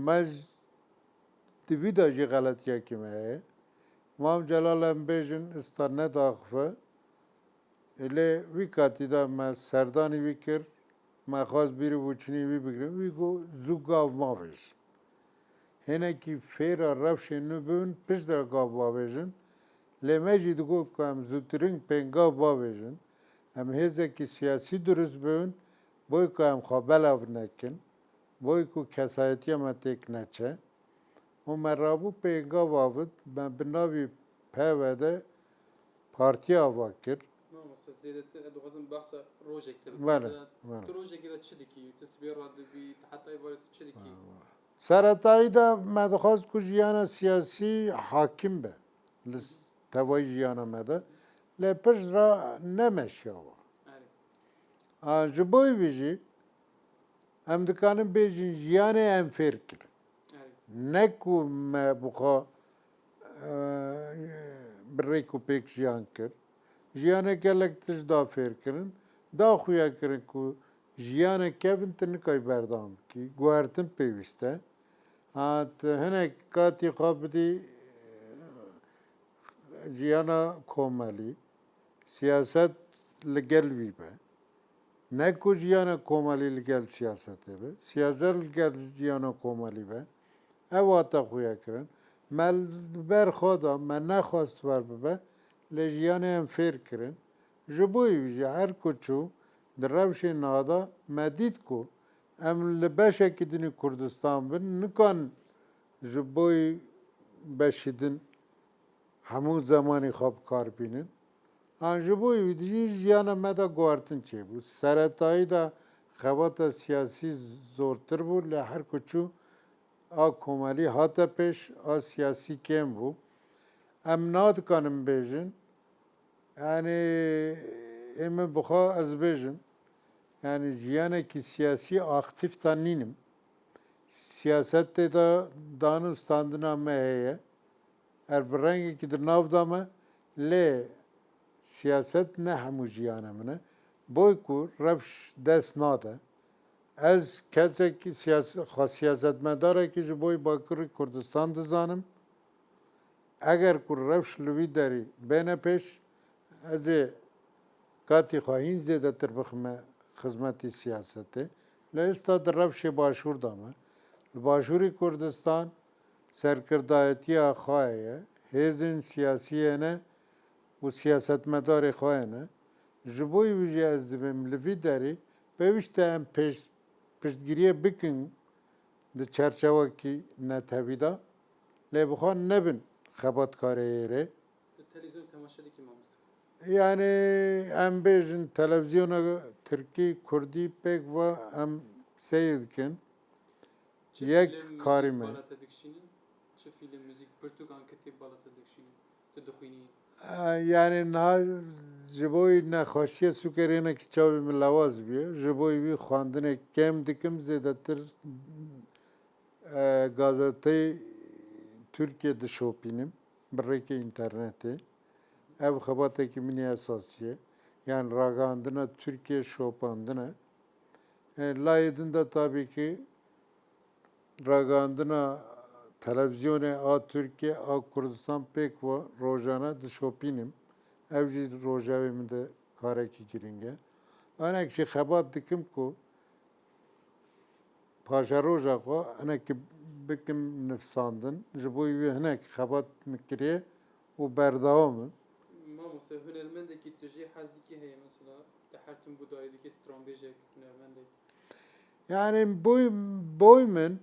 مەژ دویدا jî غەڵەتیەکی me heye Mam Celal em bêjin ista nedaxife lê wî katî de me serdanî wî kir me xwast bîrî bûçinî wî bigirim wî got zû gav mavêjin hinekî fêra rewşên nû bibin piştre gav bavêjin lê me jî digot ku em zûtirin pên gav bavêjin em hêzekî siyasî durist bibin boy ku em xwe belav nekin boy ku kesayetiya me têk neçe û me rabû pên gav avit me bi navê peve de partiya ava kir مامۆستا زێدەتر دەخوازم بەحسە ڕۆژێک Bele, tu ڕۆژێکدا چ دەکەی tu سبێ ڕادبی حتای وارد چ دەکەی Seretayî de me dixwast ku jiyana siyasî hakim be li tevayî jiyana me de lê pişt re nemeşiyawa ji bo wî jî em dikarin bêjin jiyanê em fêr kirin ne ku me bixwe bi rêk û pêk jiyan kir jiyanek gelek tişt da fêr kirin daxuya kirin ku jiyanek kevin tu nikayî berdam bikî guhertin pêwîst e tu hinek katî xwe bidî jiyana komelî siyaset li gel wî be ne ku jiyana komelî li gel siyasetê be siyaset li gel jiyana komelî be ev wate xuya kirin me li ber xwe da me nexwast wer bibe lê jiyanê em fêr kirin ji bo wî jî her ku çû di rewşên nava me dît ku em li beşekî dinî Kurdistan bin nikan ji bo beşîdin hemû zemanî xwe bikar bînin an ji bo wî jî jiyana me de guhertin çêbû seretayî de xebata siyasî zortir bû lê her ku çû a komelî hate pêş a siyasî kêm bû em nadikarin bêjin yani ê min bixwe ez bêjim yani jiyanekî siyasî aktif de nînim siyasetê de danû standina me heye er bi rengekî di nav da me lê siyaset ne hemû jiyana min e boy ku rewş dest nade ez kesekî siyasetmedarekî ji bo Bakurê Kurdistan dizanim eger ku rewş li wî derê bêne pêş ez ê katî xwe hîn zêdetir bixime xizmetî siyasetê lê êsta di rewşê başûr de me li Başûrê Kurdistan serkirdayetiya xwe heye hêzên siyasî hene û siyasetmedarê xwe hene ji bo wî jî ez dibim li vî derê pêwîst e em piştgiriye bikin di çerçevekî netewî de lê bixwe nebin xebatkarê êrê تەلەڤیزۆن تەماشا دەکەی مامۆستا yani em bêjin televizyona Tirkî Kurdî pêk ve em seyr dikin yek karî me باڵاتە دەکشینن چ فیلم موزیک پرتوکان کتێب باڵاتە دەکشینن tu dixwînî yani niha ji bo nexweşiya sûkerênekî çavê min lewaz bûye ji bo wî xwandinê kêm dikim zêdetir gazeteyê Tirkiye dişopînim bi rêkê înternetê ev xebatekî min ê esasî ye yani ragihandina Tirkiye şopandin e layê din de tabî ki ragandına televizyona a Türkiye a Kurdistan pek var rojana de şopinim. Evci rojavim de kareki giringe. Anek şey xebat dikim ku paşa roja ko anek bikim nefsandın. Jiboy ve anek xebat mikriye u berdavamı. Mamosa hünermendeki tüjih hazdiki heye mesela tehertüm bu daireki strambejek hünermendeki. Yani boymen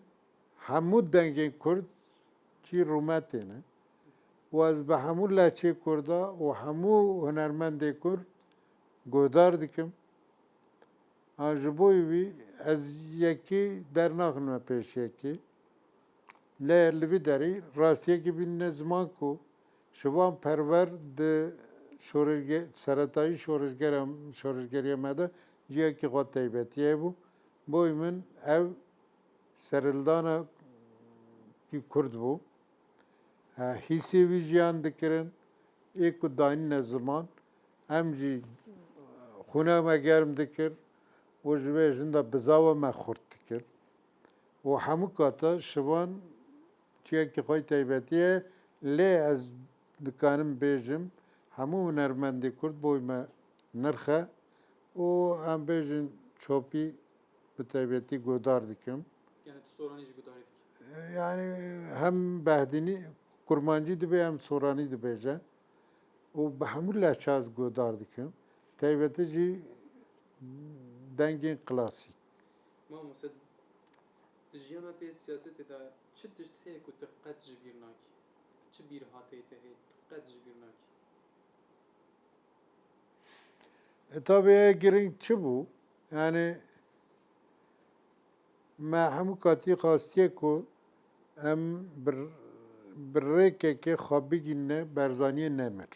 hamud dengin Kurd ki rumetine. و از به همون لچه کردا و همو هنرمند کرد گودار دیکم آجبوی وی از یکی در نخنم پیش یکی لوی داری راستیه که بین زمان کو شوان پرور ده سرطایی شورشگری مده جیه که خود تیبتیه بو بوی من او سرلدانا کی کرد بو hissi vijiyan dikirin ilk dain ne zaman emci xune me germ dikir o jibêjin de bizava me xurt dikir o hemû kata şivan çiyekî xwe taybetiye lê ez dikarim bêjim hemû hunermendê Kurd boy me nirxe û em bêjin çopî bi taybetî godar dikim. Yani tu sorani ji gudarî dikî. Yani hem behdînî kurmancı dibe hem sorani dibêje û bi hemû lehçaz godar dikim. Taybetî jî dengên klasîk. Mamosa di jiyana tê siyasetê de çi tişt heye ku tu qet ji bîr nakî? Çi bîrhateyê te heye tu qet ji bîr nakî? Tabii giring çi bû? Yani me hemû katî xastiye ku em bir rêkekê xwe bigîne berzaniyê nemir.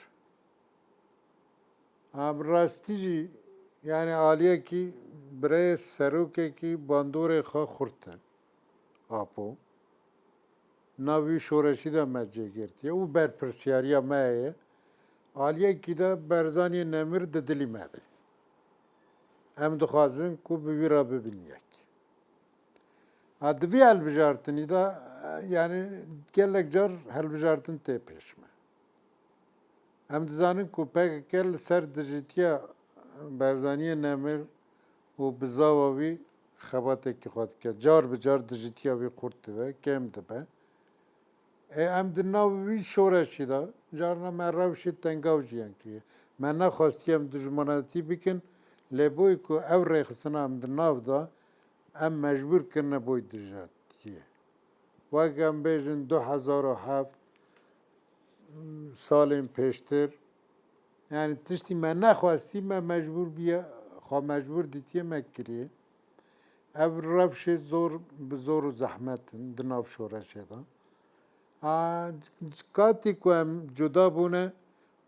Bi rastî jî yani aliyekî birê serokekî bandorê xwe xurt e apo. Navî şoreşî de me cêgirtiye û berpirsyariya me ye. Aliyekî de berzaniyê nemir di dilî me de. Em dixwazin ku bi wî re bibin yek. Di vî hilbijartinî de yani gelek car hilbijartin tê pêş me. Em dizanin ku PKK li ser dijîtiya berzaniyê nemir û bizava wî xebatekî xwe dike. Car bi car dijîtiya wî qurt dibe, kêm dibe. Em di nav wî şoreşî de carna me rewşê tengav jiyan kiriye. Me nexwastiye em dijmanatî bikin lê boy ku ew rêxistina em di nav da em mecbûr kirine boy dijatiye. Wek em bêjin 2007 salên pêştir yani tiştî me nexwastî me mecbûr bûye xwe mecbûr dîtiye me kiriye. Ev rewşê zor bi zor û zehmetin di nav şoreşê de. Katî ku em cuda bûne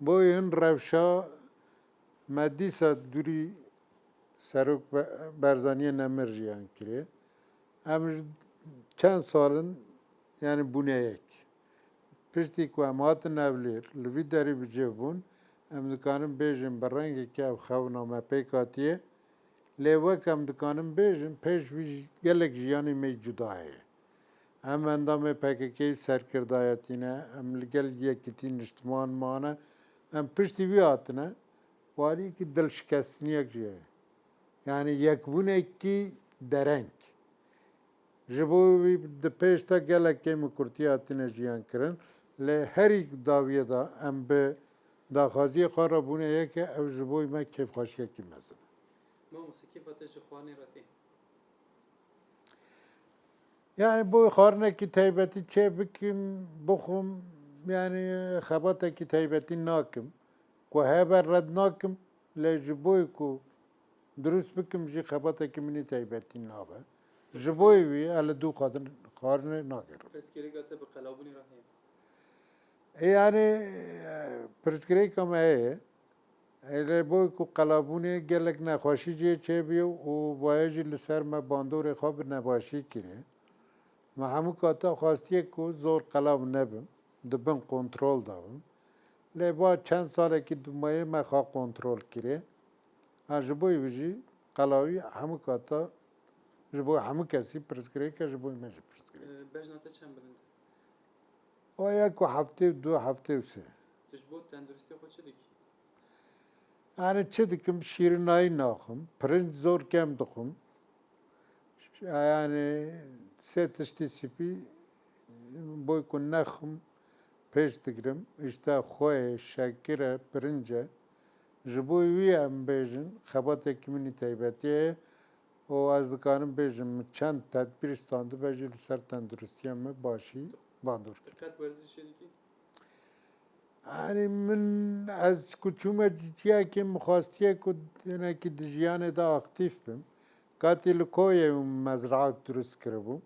boy hin rewşa me dîsa dûrî serok berzaniyê nemir jiyan kiriye. Em ji çend salin yani bûneyek. Piştî ku em hatin evlêr li vî derê bicêv bûn em dikarin bêjin bi rengekî ev xewna me pêk hatiye lê wek em dikarin bêjin pêş wî gelek jiyanê me cuda heye. Em endamê PKK'yê serkirdayetîne, em li gel yekîtî niştiman mane, em piştî wî hatine waliyekî dilşikestiniyek jî heye. Yani yekbûnekî dereng. Ji bo wî di pêş de gelek kêm Kurtî hatine jiyan kirin lê herî daviyê de em bi daxwaziyê xwe re bûne yeke ew ji bo me kêfxweşiyekî mezin e. Mamosa kêfa te ji xwanê re tê? Yani bu xwarinekî taybetî çê bikim, bixwim yani xebatekî taybetî nakim. Ku heber red nakim lê ji bo ku durust bikim jî xebatekî minî taybetî nabe. Ji bo wî li dû xwarinê nagerim. Pirsgirêka te bi qelabûnê re heye? Yani pirsgirêka me heye. Lê bo ku qelabûnê gelek nexweşî jê çêbûye û baye jî li ser me bandorê xwe bi nebaşî kiriye. Me hemû kata xwastiye ku zor qelab nebim, di bin kontrol de bim. Lê ba çend salekî dûmayê me xwe kontrol kiriye. Ji bo wî jî qelawî hemû kata ji bo hemû kesî pirsgirêk e ji bo me jî pirsgirêk. Bejna te çend bilind? O yek û heftê û du heftê û sê. Tu ji bo tenduristiyê xwe çi dikî? Yani çi dikim şîrinayî naxim, pirinc zor kem dixwim. Yani sê tiştî spî boy ku nexim pêş digirim. İşte xwe, şekir e, pirinc e. Ji bo wî em bêjin xebatekî min ê taybetî ye û ez dikarim bêjim min çend tedbîr standibe jî li ser tenduristiya me başî bandor kir. Tu qet werzişê dikî? Yani min ez ku çûme ciyekê min xwastiye ku hinekî di jiyanê de aktif bim. Katî li koyê mezraet durist kiribû.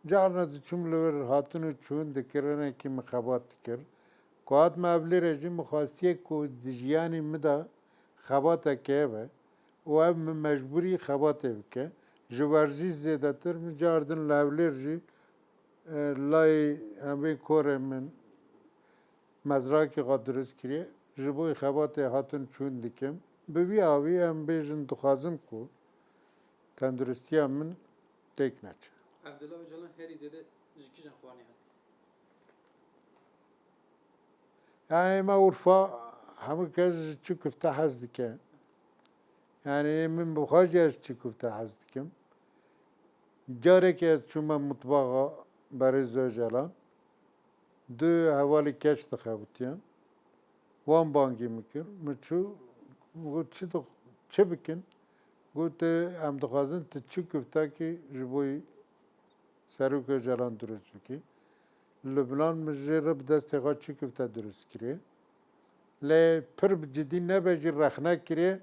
Carna diçûm li wir hatin û çûn dikir hinekî min xebat dikir. Ku hatime evlêrê jî min xwastiye ku di jiyanê min de xebateke hebe û ev min mecbûrî xebatê bike. Ji werzî zêdetir min car din li Hewlêr jî layê emê korê min mezrakê xwe durist kiriye. Ji bo xebatê hatin çûn dikim. Bi vî avî em bêjin dixwazim ku tenduristiya min têk neçe. Evdela Öcalan herî zêde ji kîjan xwanî hez? Yani me Urfa hemû kes ji çi kufte hez dike. Yani min bi xwe jî ez çi kufte hez dikim. Carekê ez çûme mutbaxa Berêz Öcalan. Du hevalê keç dixebitiyan. Wan bangî min kir. Min çû got çi bikin? Got em dixwazin tu çi kuftekî ji bo Serok Öcalan durist bikî. Li Bilan min jê re bi destê xwe çi kufte durist kiriye. Lê pir bi cidî nebe jî rexne kiriye.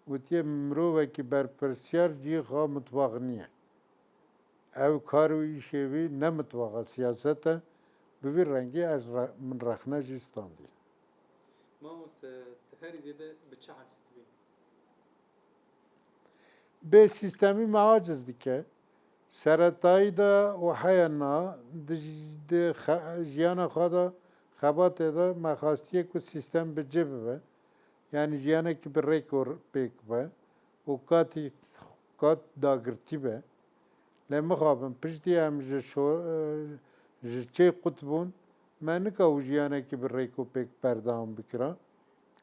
Gotiye mirovekî berpirsiyar cî xa mutbax niye. Ew kar û îşê wî ne mutbaxa siyaset e. Bi vî rengî ez min rexne jî standî. Mamoste tu herî zêde bi çi aciz dibî? Bê sîstemî me aciz dike. Seretayî de û heya na di jiyana xwe de xebatê de me xwastiye ku sîstem bi cê bibe. Yani jiyanekî bi rêk û pêk be û katî kat dagirtî be. Lê mixabin piştî em ji çê qut bûn me nika û jiyanekî bi rêk û pêk berdewam bikira.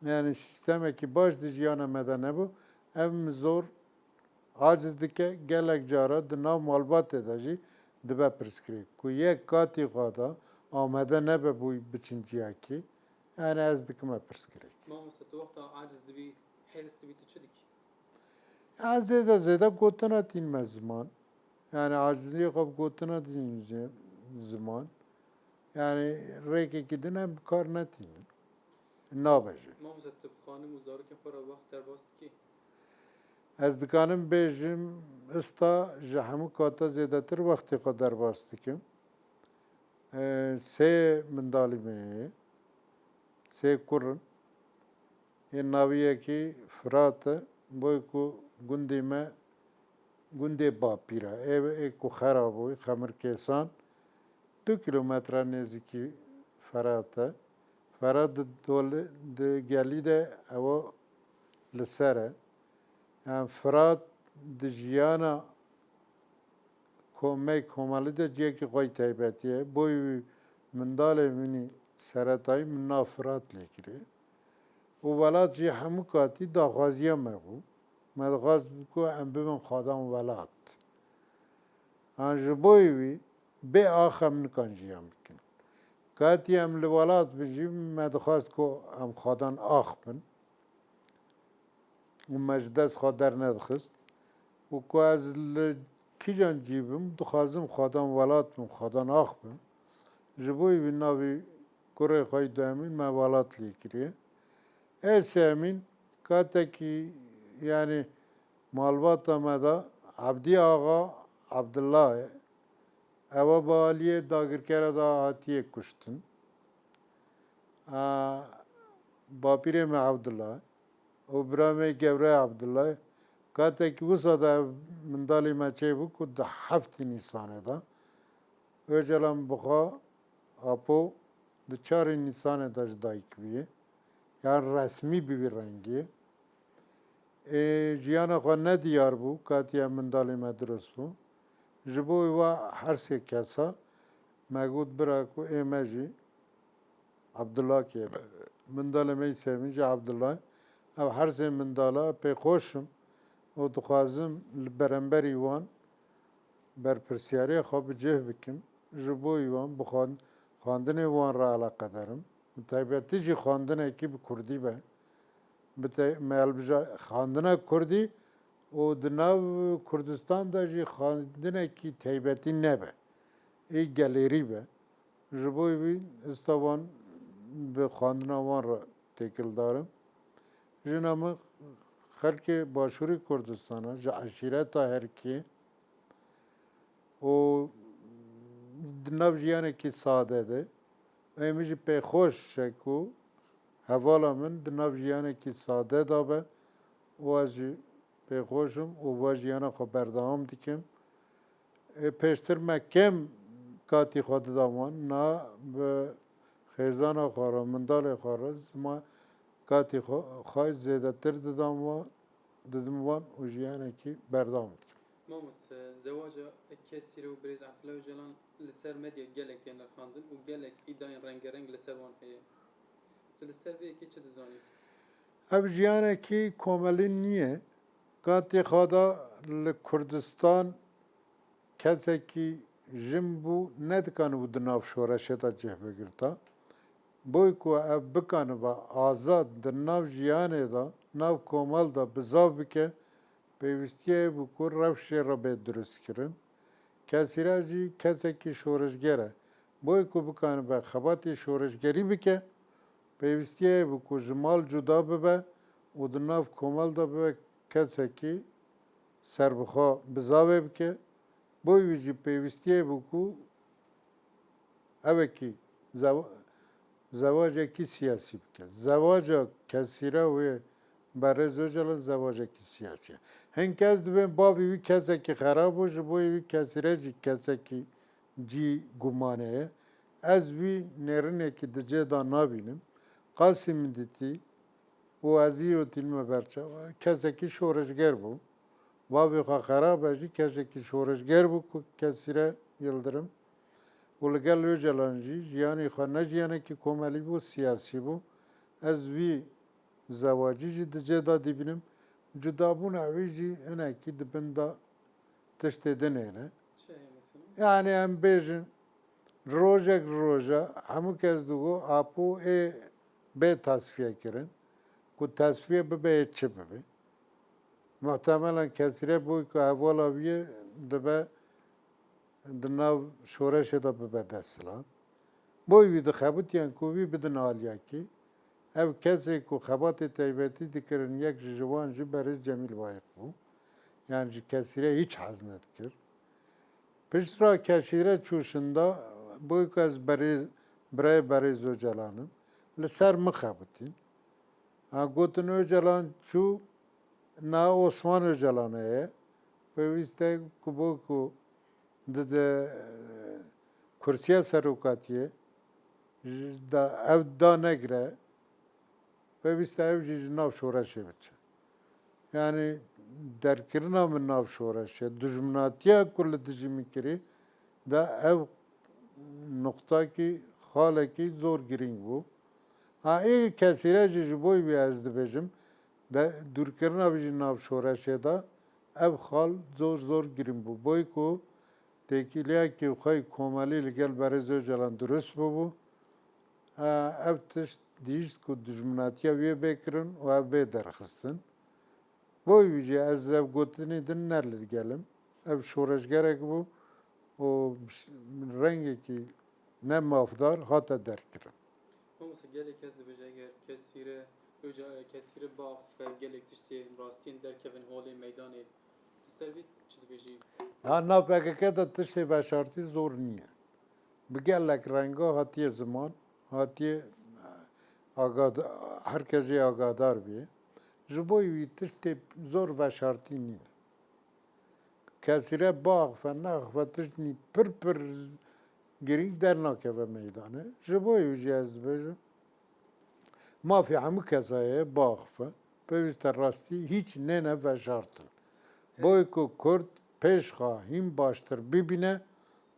Yani sîstemekî baş di jiyana me de nebû. Ev min zor aciz dike gelek cara di nav malbatê de jî dibe pirsgirêk. Ku yek katî xwe de amade nebe bû biçin ciyekî. Yani ez dikime pirsgirêk. Mamoste tu wexta aciz dibî, hêrs dibî tu çi dikî? Ya zêde gotina tîn me ziman. Yani aciziyê xwe bi gotina tîn ziman. Yani rêkekî din em bi kar netînin. Nabe jî. Mamoste tu bi xanim û zarokên xwe re wext derbas dikî? Ez dikarim bêjim ista ji hemû kata zêdetir wextê xwe derbas dikim. Sê mindalî me heye. Sê kurin. Yên naviyekî Firat e. Boy ku gundê me gundê Bapîr e. Ê ku Xeraboy, Xemirkêsan 2 kilometre nêzîkî Firat e. Firat di gelî de ewa li ser e. Yani Firat di jiyana komelî de ciyekî xwe taybetî ye. Boy wî mindalê minî seretayî min nav Firat lê kiriye. û welat jî hemû katî daxwaziya me bû. Me dixwast ku em bibin xadan welat. An ji bo wî bê axa em nikan jiyan bikin. Katî em li welat bijîn me dixwast ku em xadan ax bin. û me ji dest xwe dernedixist. û ku ez li kîjan cîbim dixwazim xadan welat bim, xadan ax bim. Ji bo wî navê kurê xwe duyemîn me welat lê kiriye. Ê sêmîn katekî yani malbata me de Ebdî axa Ebdullah e. Ewa bi aliyê dagirkera da hatiye kuştin. Bapîrê me Ebdullah e. û bira me gewre Ebdullah e. Katekî wisa da mindalê me çêbû ku di heftê Nîsanê de Öcalan bi xwe apo di 4 Nîsanê de ji dayîk bûye. Yani resmî bi vî rengî ye. جیانا خو نه دیار بو کاتیا مندالی ما درست بو جبوی و هر سه کسا مگود برا کو ایمجی عبدالله که مندال می سیمینج عبدالله او هر سه مندالا پی خوشم و دخوازم برنبری وان بر پرسیاری خواب جه بکم جبوی وان بخوان خواندن وان را علاقه دارم متابعتی جی خواندن کی به کردی به خواندن کردی و دناو کردستان دا جی خواندن کی تایبتی نبه ای گالری به جبوی بی استوان به خواندن وان را تکل دارم جنام خلق باشوری کردستان جا عشیرت هر کی و دناو جیانه کی ساده ده امیجی پی خوش شکو حوالا من دناو جیانه کی ساده دابه و از پی خوشم و با جیانه خو بردام دیکم پیشتر مکم کاتی خود دامان نا به خیزان خوارا مندال خوارا ما کاتی خواهی زیده تر ددم وان و جیانه کی بردام دیکم ماموس زواجا کسی رو بریز عبدالله و جلان لسر مدیا گلک تین خواندن و گلک ایداین رنگ رنگ لسر وان هیه تو لسر وی کی چه دزانی؟ اف جیانه کی کوملی نیه کاتی خوادا لکردستان کسی کی جم بو ندکانه بود ناف شورشه تا جه بگیرتا بوی کو اف بکانه با آزاد در ناف جیانه دا ناف کومل دا بزاو بکه پیوستیه بو کو روشه را به درست کرن کسی را جی کسی کی شورشگره بوی کو بکانه با خباتی شورشگری بکه پیوستیه بو کو جمال جدا ببه و در ناف کومل دا ببه کسی کی سربخوا بزاوه بکه بوی ویجی پیوستیه بو کو اوه کی زواج کی سیاسی بکه زواج کسی را و برای زوجلا زواج کی سیاسی هن کس دویم باوی وی کسی که خراب باشه بوی وی کسی را جی کسی که جی گمانه از وی نرنه که دجه دا نابینم قاسم دیتی و وزیر و تلمه برچه کسی که شورشگر بو واوی خواه خراب باشه کسی که شورشگر بو کسی را یلدرم ولگل و جلانجی جیانی خواه نه جیانی که کوملی بو سیاسی بو از وی زواجی جی دجه دا دیبینم جدابون اوی جی اینه کی دبن دا تشت دنینه چه هیه مثلا؟ yani em bêjin rojek roja hemû kes digo apû ê bê tasfiye kirin ku tasfiye bibe ê çi bibe muhtemelen kesîre bû ku hevala wî yê dibe di nav şoreşê de bibe desthilat boy wî dixebitiyan ku wî bidin aliyekî ev kesê ku xebatê taybetî dikirin yek ji wan jî Berîz Cemîl Bayîk bû yani ji kesîre hiç hez nedikir Piştra keşire çuşunda bu kez Berêz Öcalan'ın li ser mixebitin. Gotin Öcalan çû na Osman Öcalan'a ye. Pevîste ku dide kursiya serokatiye da ev da negre pevîste ev jî nav şoreşê biçe. Yani derkirina min nav şoreşê dijminatiya ku li dijî mikirî da ev nokta ki xalekî zor girîng bû. Ê kesîre jî ji bo wî ez dibêjim dûrkirina wî ji nav şoreşê da ev xal zor girîng bû. Boy ku têkîliyekî xwe komelî li gel Berêz Öcalan durust bûbû ev tişt dîşt ku dijminatiya wê bêkirin û ev bê derxistin. Boy wî jî ez ev gotinê din nergelim. Ev şoreşgerek bû û rengekî ne mafdar hate derkirin. Mاموس gelek kes dibêje eger kesîre bax ve gelek tiştê rastiyên derkevin holê meydanê ti ser vî çi dibêjî? Nav PKK da tiştê veşartî zor niye. Bi gelek renga hatiye ziman hatiye herkes jê agadar bê ji bo wî tiştê zor veşartî nîne. Kesîre biaxife neaxife tiştî pir girîng dernakeve meydanê. Ji bo wî jî ez dibêjim mafê hemû kesa ye biaxife pevîste rastî hiç ne veşartin. Boy ku Kurd pêşxa hîn baştir bibîne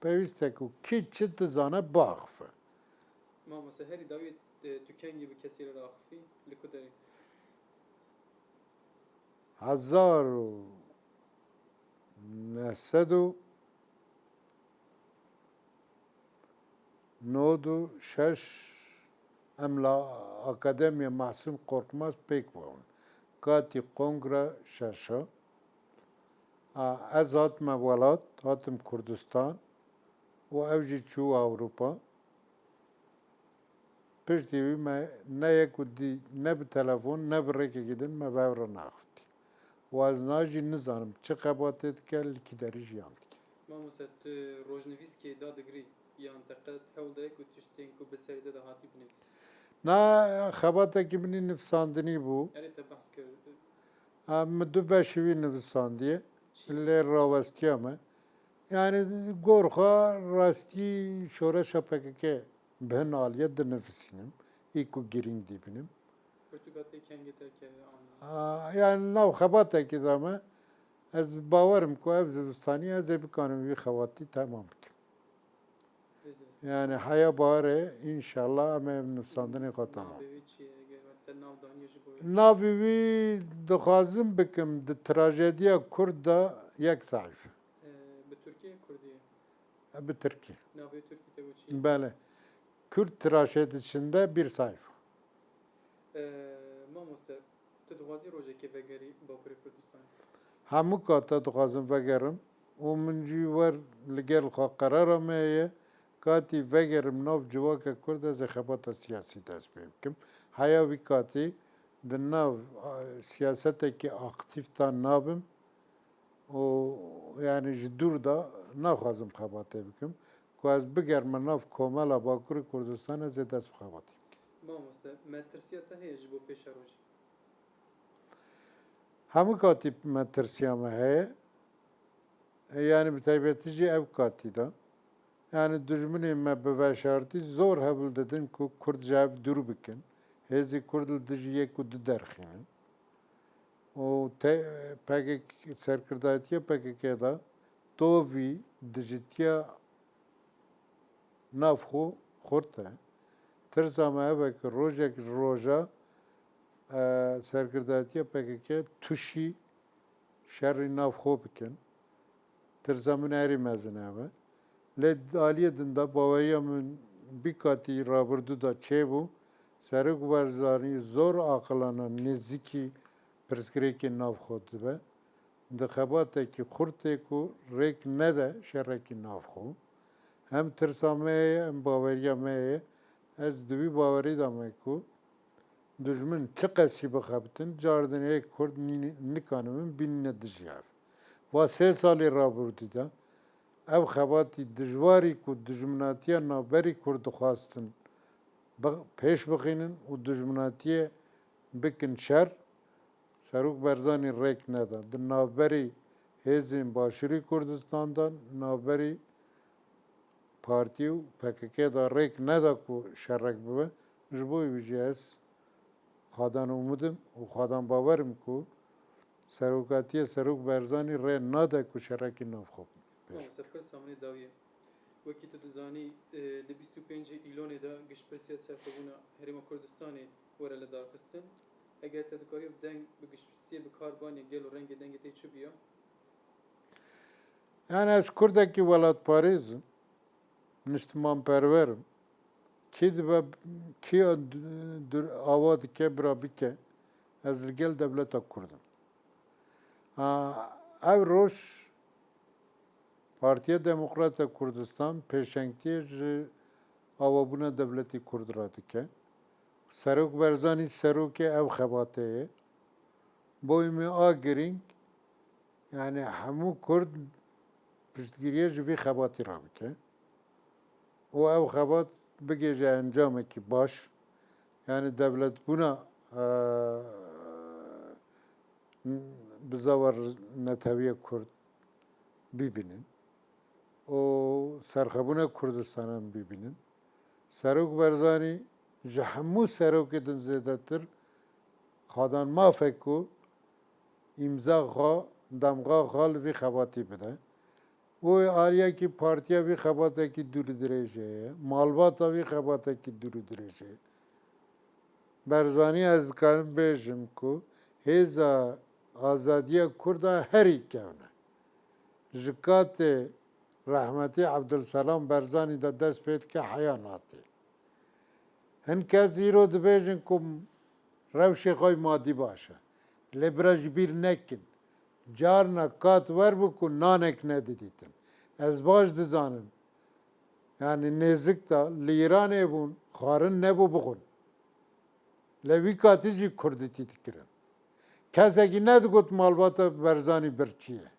pevîste ku kî çi dizane biaxife. ما مثلا هری داوی تکنگی به کسی را آخفی لکو داری 1996 em la Akademiya Mahsûm Korkmaz pêk bûn. Katî Kongre Şeşa. Ez hatime welat, hatim Kurdistan û ev jî çû Ewropa. Piştî wî me ne yek û dî ne bi telefon ne bi rêkekê din me bi hev re naxiftî. û ez najî nizanim çi xebatê dike li kî derî jiyan dike. ما مثلا تو روزنویسکی دادگری یا انتقاد هول دایک و تشتین کو بسریده ده هاتی بنویس Na xebatekî minî nivîsandinî bû. اری te bahs kir Min du beşî wî nivîsandiye lê rawestiya me. Yani gorxa rastî şoreşa PKK bi hin aliye dinivîsînim. İlk û girîng dîbinim. Portugatê kengi terke Yani nav xebatekî de me ez bawerim ku ev zivistanî ez ê bikanim wî xebatî temam bikim. Yani heya barê înşallah em ê nivîsandinê xwe temam. navê çiye eger te nav daniye ji bo Navê wî dixwazim bikim di trajediya Kurd da yek sayfe. به ترکیه کردیه Bi Tirkiye. navê Türkî te çi Bele. Kürt trajedisinde bir sayfa. mamoste tu dixwazî rojekê vegerî Bakurê Kurdistan Hemû kata dixwazim vegerim û min jî wer li gel xwe qerara me ye katî vegerim nav civaka Kurd ez ê xebata siyasî dest pê bikim. Heya wî katî di nav siyasetekî aktif ta nabim û yani ji dûr da naxwazim xebatê bikim. Ku ez bigerme nav komela Bakurê Kurdistan ez ê dest bi xebatê bikim. mamoste me tirsiya te heye ji bo pêşa rojê Hemû katî me tirsiya me heye. Yani bi taybetî jî ev katî da. Yani dijminê me bi veşartî zor hebil didin ku Kurd ji ev dûr bikin. Hêzî Kurd li dijî yek û du derxînin. û PKK serkirdayetiya PKK da tovî dijîtiya navxwe xurt e. Tirsa me ev e ku rojek ji roja serkirdayetiya PKK tûşî şerrî navxwe bikin. Tirsa min herî mezin ev e. Lê aliyê din de baweriya min bî katî rabirdû da çêbû Serok Barzanî zor aqilana nêzîkî pirsgirêkên navxwe dibe. Di xebatekî xurtê ku rêk nede şerrekî navxwe. Hem tirsa me heye hem baweriya me heye. Ez di wî bawerî de me ku dijmin çi qas jî bixebitin cardinê yek Kurd nikanimin bînîne dijî ev. Wa sê salê rabirdû de ev xebatî dijwarî ku dijminatiya navberî Kurd dixwastin pêş bixînin û dijminatiyê bikin şer Serok Barzanî rêk neda. Di navberî hêzên Başûrî Kurdistan de navberî partî û PKK da rêk neda ku şerrek bibe. Ji bo wî jî ez xwadan ûmidim û xwadan bawerim ku serokatiya Serok Barzanî rê nade ku şerrekî navxwe mamoste pirsa min ê dawiye wekî tu dizanî li 25 îlonê de giştpirsiya serxwebûna Herêma Kurdistanê were li darxistin eger te dikarî deng bi giştpirsiyê bi kar banê gel û rengê dengê te çi biya Yani ez Kurdekî welatparêzim, niştimanperverim. Kê dibe kê ava dike bira bike ez li gel devleta Kurdim. Ev roj Partiya Demokrata Kurdistan pêşengtiyê ji avabûna devletê Kurd ra dike. Serok Barzanî serokê ev xebatê ye. Boî me a girîng yani hemû Kurd piştgiriya ji vê xebatê ra bike. û ev xebat bigêje encamekî baş. Yani devletbûna bi zava Netewiya Kurd bibînin. û serxwebûna Kurdistanan bibînin. Serok Barzanî ji hemû serokê din zêdetir خادان ما فکر امضا خوا دمغا خال وی خباتی بده و آریا کی پارتیا وی خباته کی دور درشه مالباتا وی خباته کی دور درشه برزانی از کارم بیشم کو هزا آزادی کرده هری کنه جکات رحمتی عبدالسلام برزانی دا دست پید که حیاناتی هن که زیرو دبیجن کم روش خوی مادی باشه لبرج بیر نکن جار نکات ور بکن نانک ندیدیتن از باش دزانم yani nezik da liran ebun xarın ne bu bugün levi katici kurditi dikirin keseki ne digot malbata berzani birçiye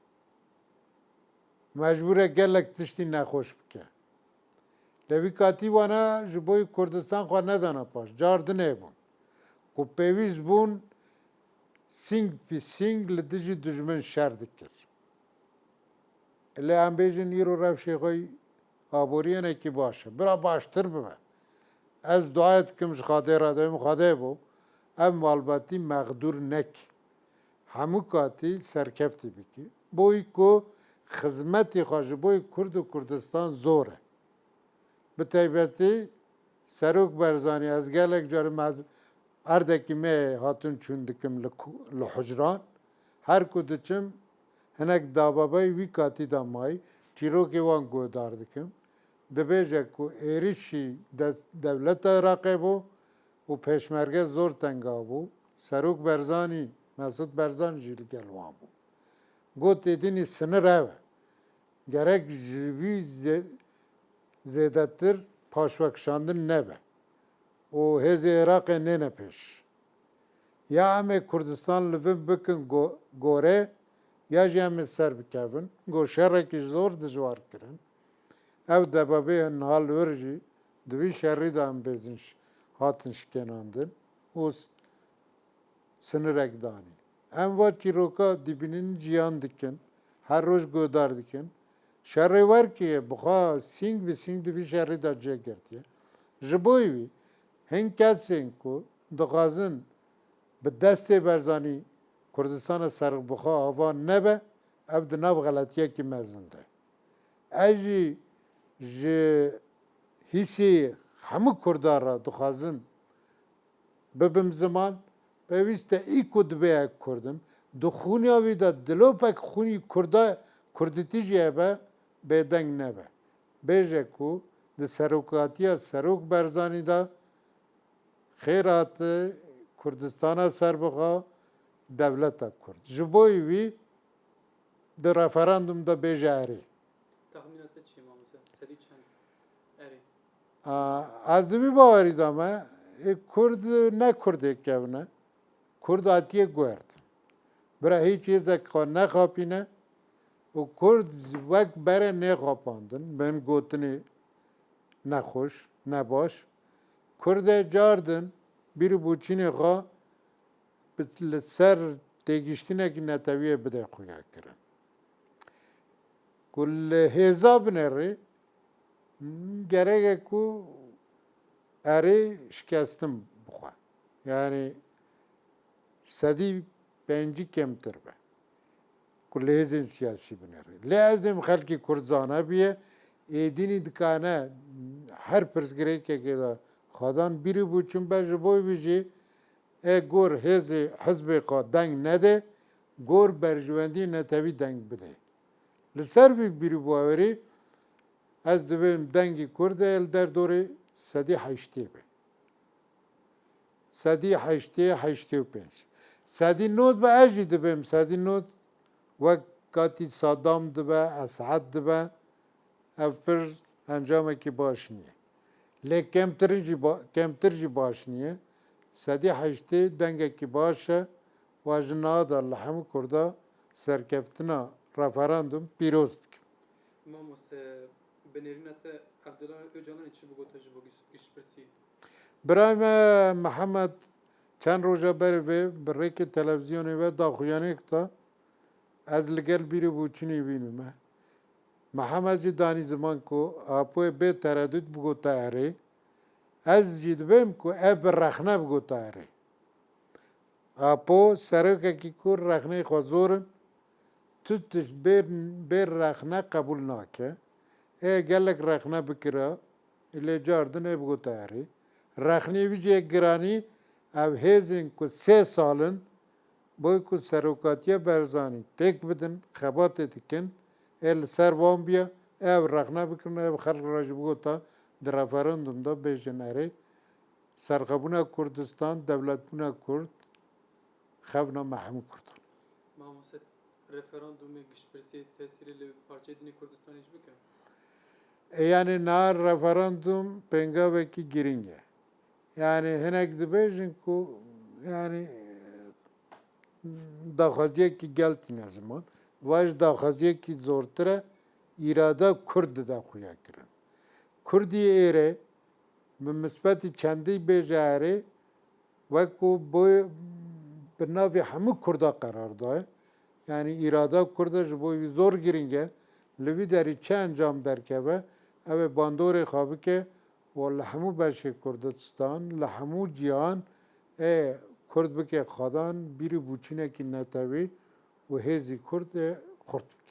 mecbure gelek tişti ne hoş bike levi kati vana jiboy Kurdistan xwa nedana paş cardın ebun ku peviz bun sing pi sing li dijî dijmin şer dikir ele em bêjin îro rewşê aboriyene başı. Bira baştır bime. Ez dua etkim ji Xwedê re devim Xwedê bo ev malbatî meqdûr nek. Hemû katî serkeftî bikî. Boî ku xizmetê xwe ji bo Kurd û Kurdistan zor e. Bi taybetî Serok Barzanî ez gelek carim ez erdekî me hatun çûn dikim li hucran. Her ku diçim hinek dababayê wî katî da mayî çîrokê wan guhdar dikim. Dibêje ku êrişî devleta Iraqê bû û pêşmerge zor tenga bû. Serok Barzanî, Mesud Barzan jî li gel wan bû. Got êdînî sinir ev e. Gerek ji wî zêdetir paşvekşandin nebe. û hêzê Iraqê nêne pêş. Ya em ê Kurdistan li vir bikin gorê ya jî em ê ser bikevin. Got şerekî zor dijwar kirin. Ev debabê nihal wir jî di vî şerî de em bêzin hatin şikênandin û sinirek danî. Em va çîroka dibînin ciyan dikin, her roj guhdar dikin. Şerê werkê bixwe sîng bi sîng di vî şerî de cêgirtiye. Ji bo wî hin kesên ku dixwazin bi destê Barzanî Kurdistana serbixwe ava nebe, ev di nav xeletiyekî mezin de. Ez jî ji hîsê hemû Kurdan re dixwazin bibim ziman, pêwîst e îko dibe ek Kurdim, di xûniya wî de dilopek xûnî Kurdîtî jî hebe bêdeng nebe. Bêje ku di serokatiya Serok Barzanî de xêr hate Kurdistana serbixwe devleta Kurd. Ji bo wî di referandumda bêje erê. Tahmîna te çi ma mesela? Sedî çend? Erê. Ez di vî bawerî de me Kurd ne Kurdek kevne. Kurd hatiye guherdin. Bira hiç hêzek xwe nexapîne û Kurd wek bere nêxapandin. Bên gotinê nexweş, nebaş. Kurdê cardin bîrî bûçînê xwe li ser têgiştînekî netewîyê bide xuya kirin. Ku li hêza binêrê gerek e ku erê şikestin bixwe. Yani sedî pêncî kemtir be. Ku li hêzên siyasî binêrê. Lê ez dêm xelkê Kurd zanabiye êdînî dikane her pirsgirêkekê de xwedan bîrî bûçin be ji bo wî jî gor hêzê hizbê xwe deng nede, gor berjivendiyê netewî deng bide. Li ser vî bîrîbawerî ez dibêm dengê Kurdê li derdorê sedî heştê be. Sedî heştê, heştê û pênc. Sedî nod be ez jî dibêm sedî nod wek katî Saddam dibe, Esad dibe ev pir encamekî baş niye. Lê kemtir jî baş niye. Sedî heştê dengekî baş e wa ji niha de li hemû Kurda serkeftina referandum pîroz dikin. Mamoste binêrîna te Abdullah Öcalanê çi bigota ji bo giştpirsî? Birayê me Mihemed çend roja berê vê bi rêkê televizyonê ve daxuyanêk da ez li gel bîrî bûçînê bînime. Mihemed jî danî ziman ku apoyê bê tereddût bigota erê. Ez jî dibêm ku ev bi rexne bigota erê. اپو سرکه کی کور رخنه خوزورن توتش بیر رخنه قبول ناکه ای گلک رخنه بکره الی جاردن بگو تاری رخنه ویجه گرانی او هیزین که 3 سالن boy ku serokatiye berzani tek bidin xebatê dikin el ser wan biye ev rexne bikin ev xelk ra ji bo ta di referandumda bêjin erê serxebûna Kurdistan devletbûna Kurd xevna me hemû Kurdan. Mamoste referandumê giştpirsî tesîrê li parçeyê dinê Kurdistanê jî bike? Yani na referandum pengavekî giring e. Yani hinek dibêjin ku yani daxwaziyekî geltîne ziman vaj daxwaziyekî zortir e îrada Kurd de xuya kirin. Kurdî êrê bi mispetî çendî bêje erê wekû bi navê hemû Kurda qerar daye yani îrada Kurd e ji bo wî zor giring e li vî derî çi encam derkeve ew ê bandorê xwe bike û li hemû beşê Kurdistan li hemû cîhan ê Kurd bike xwedan bîrî bûçînekî netewî û hêzî Kurd ê xurt bike.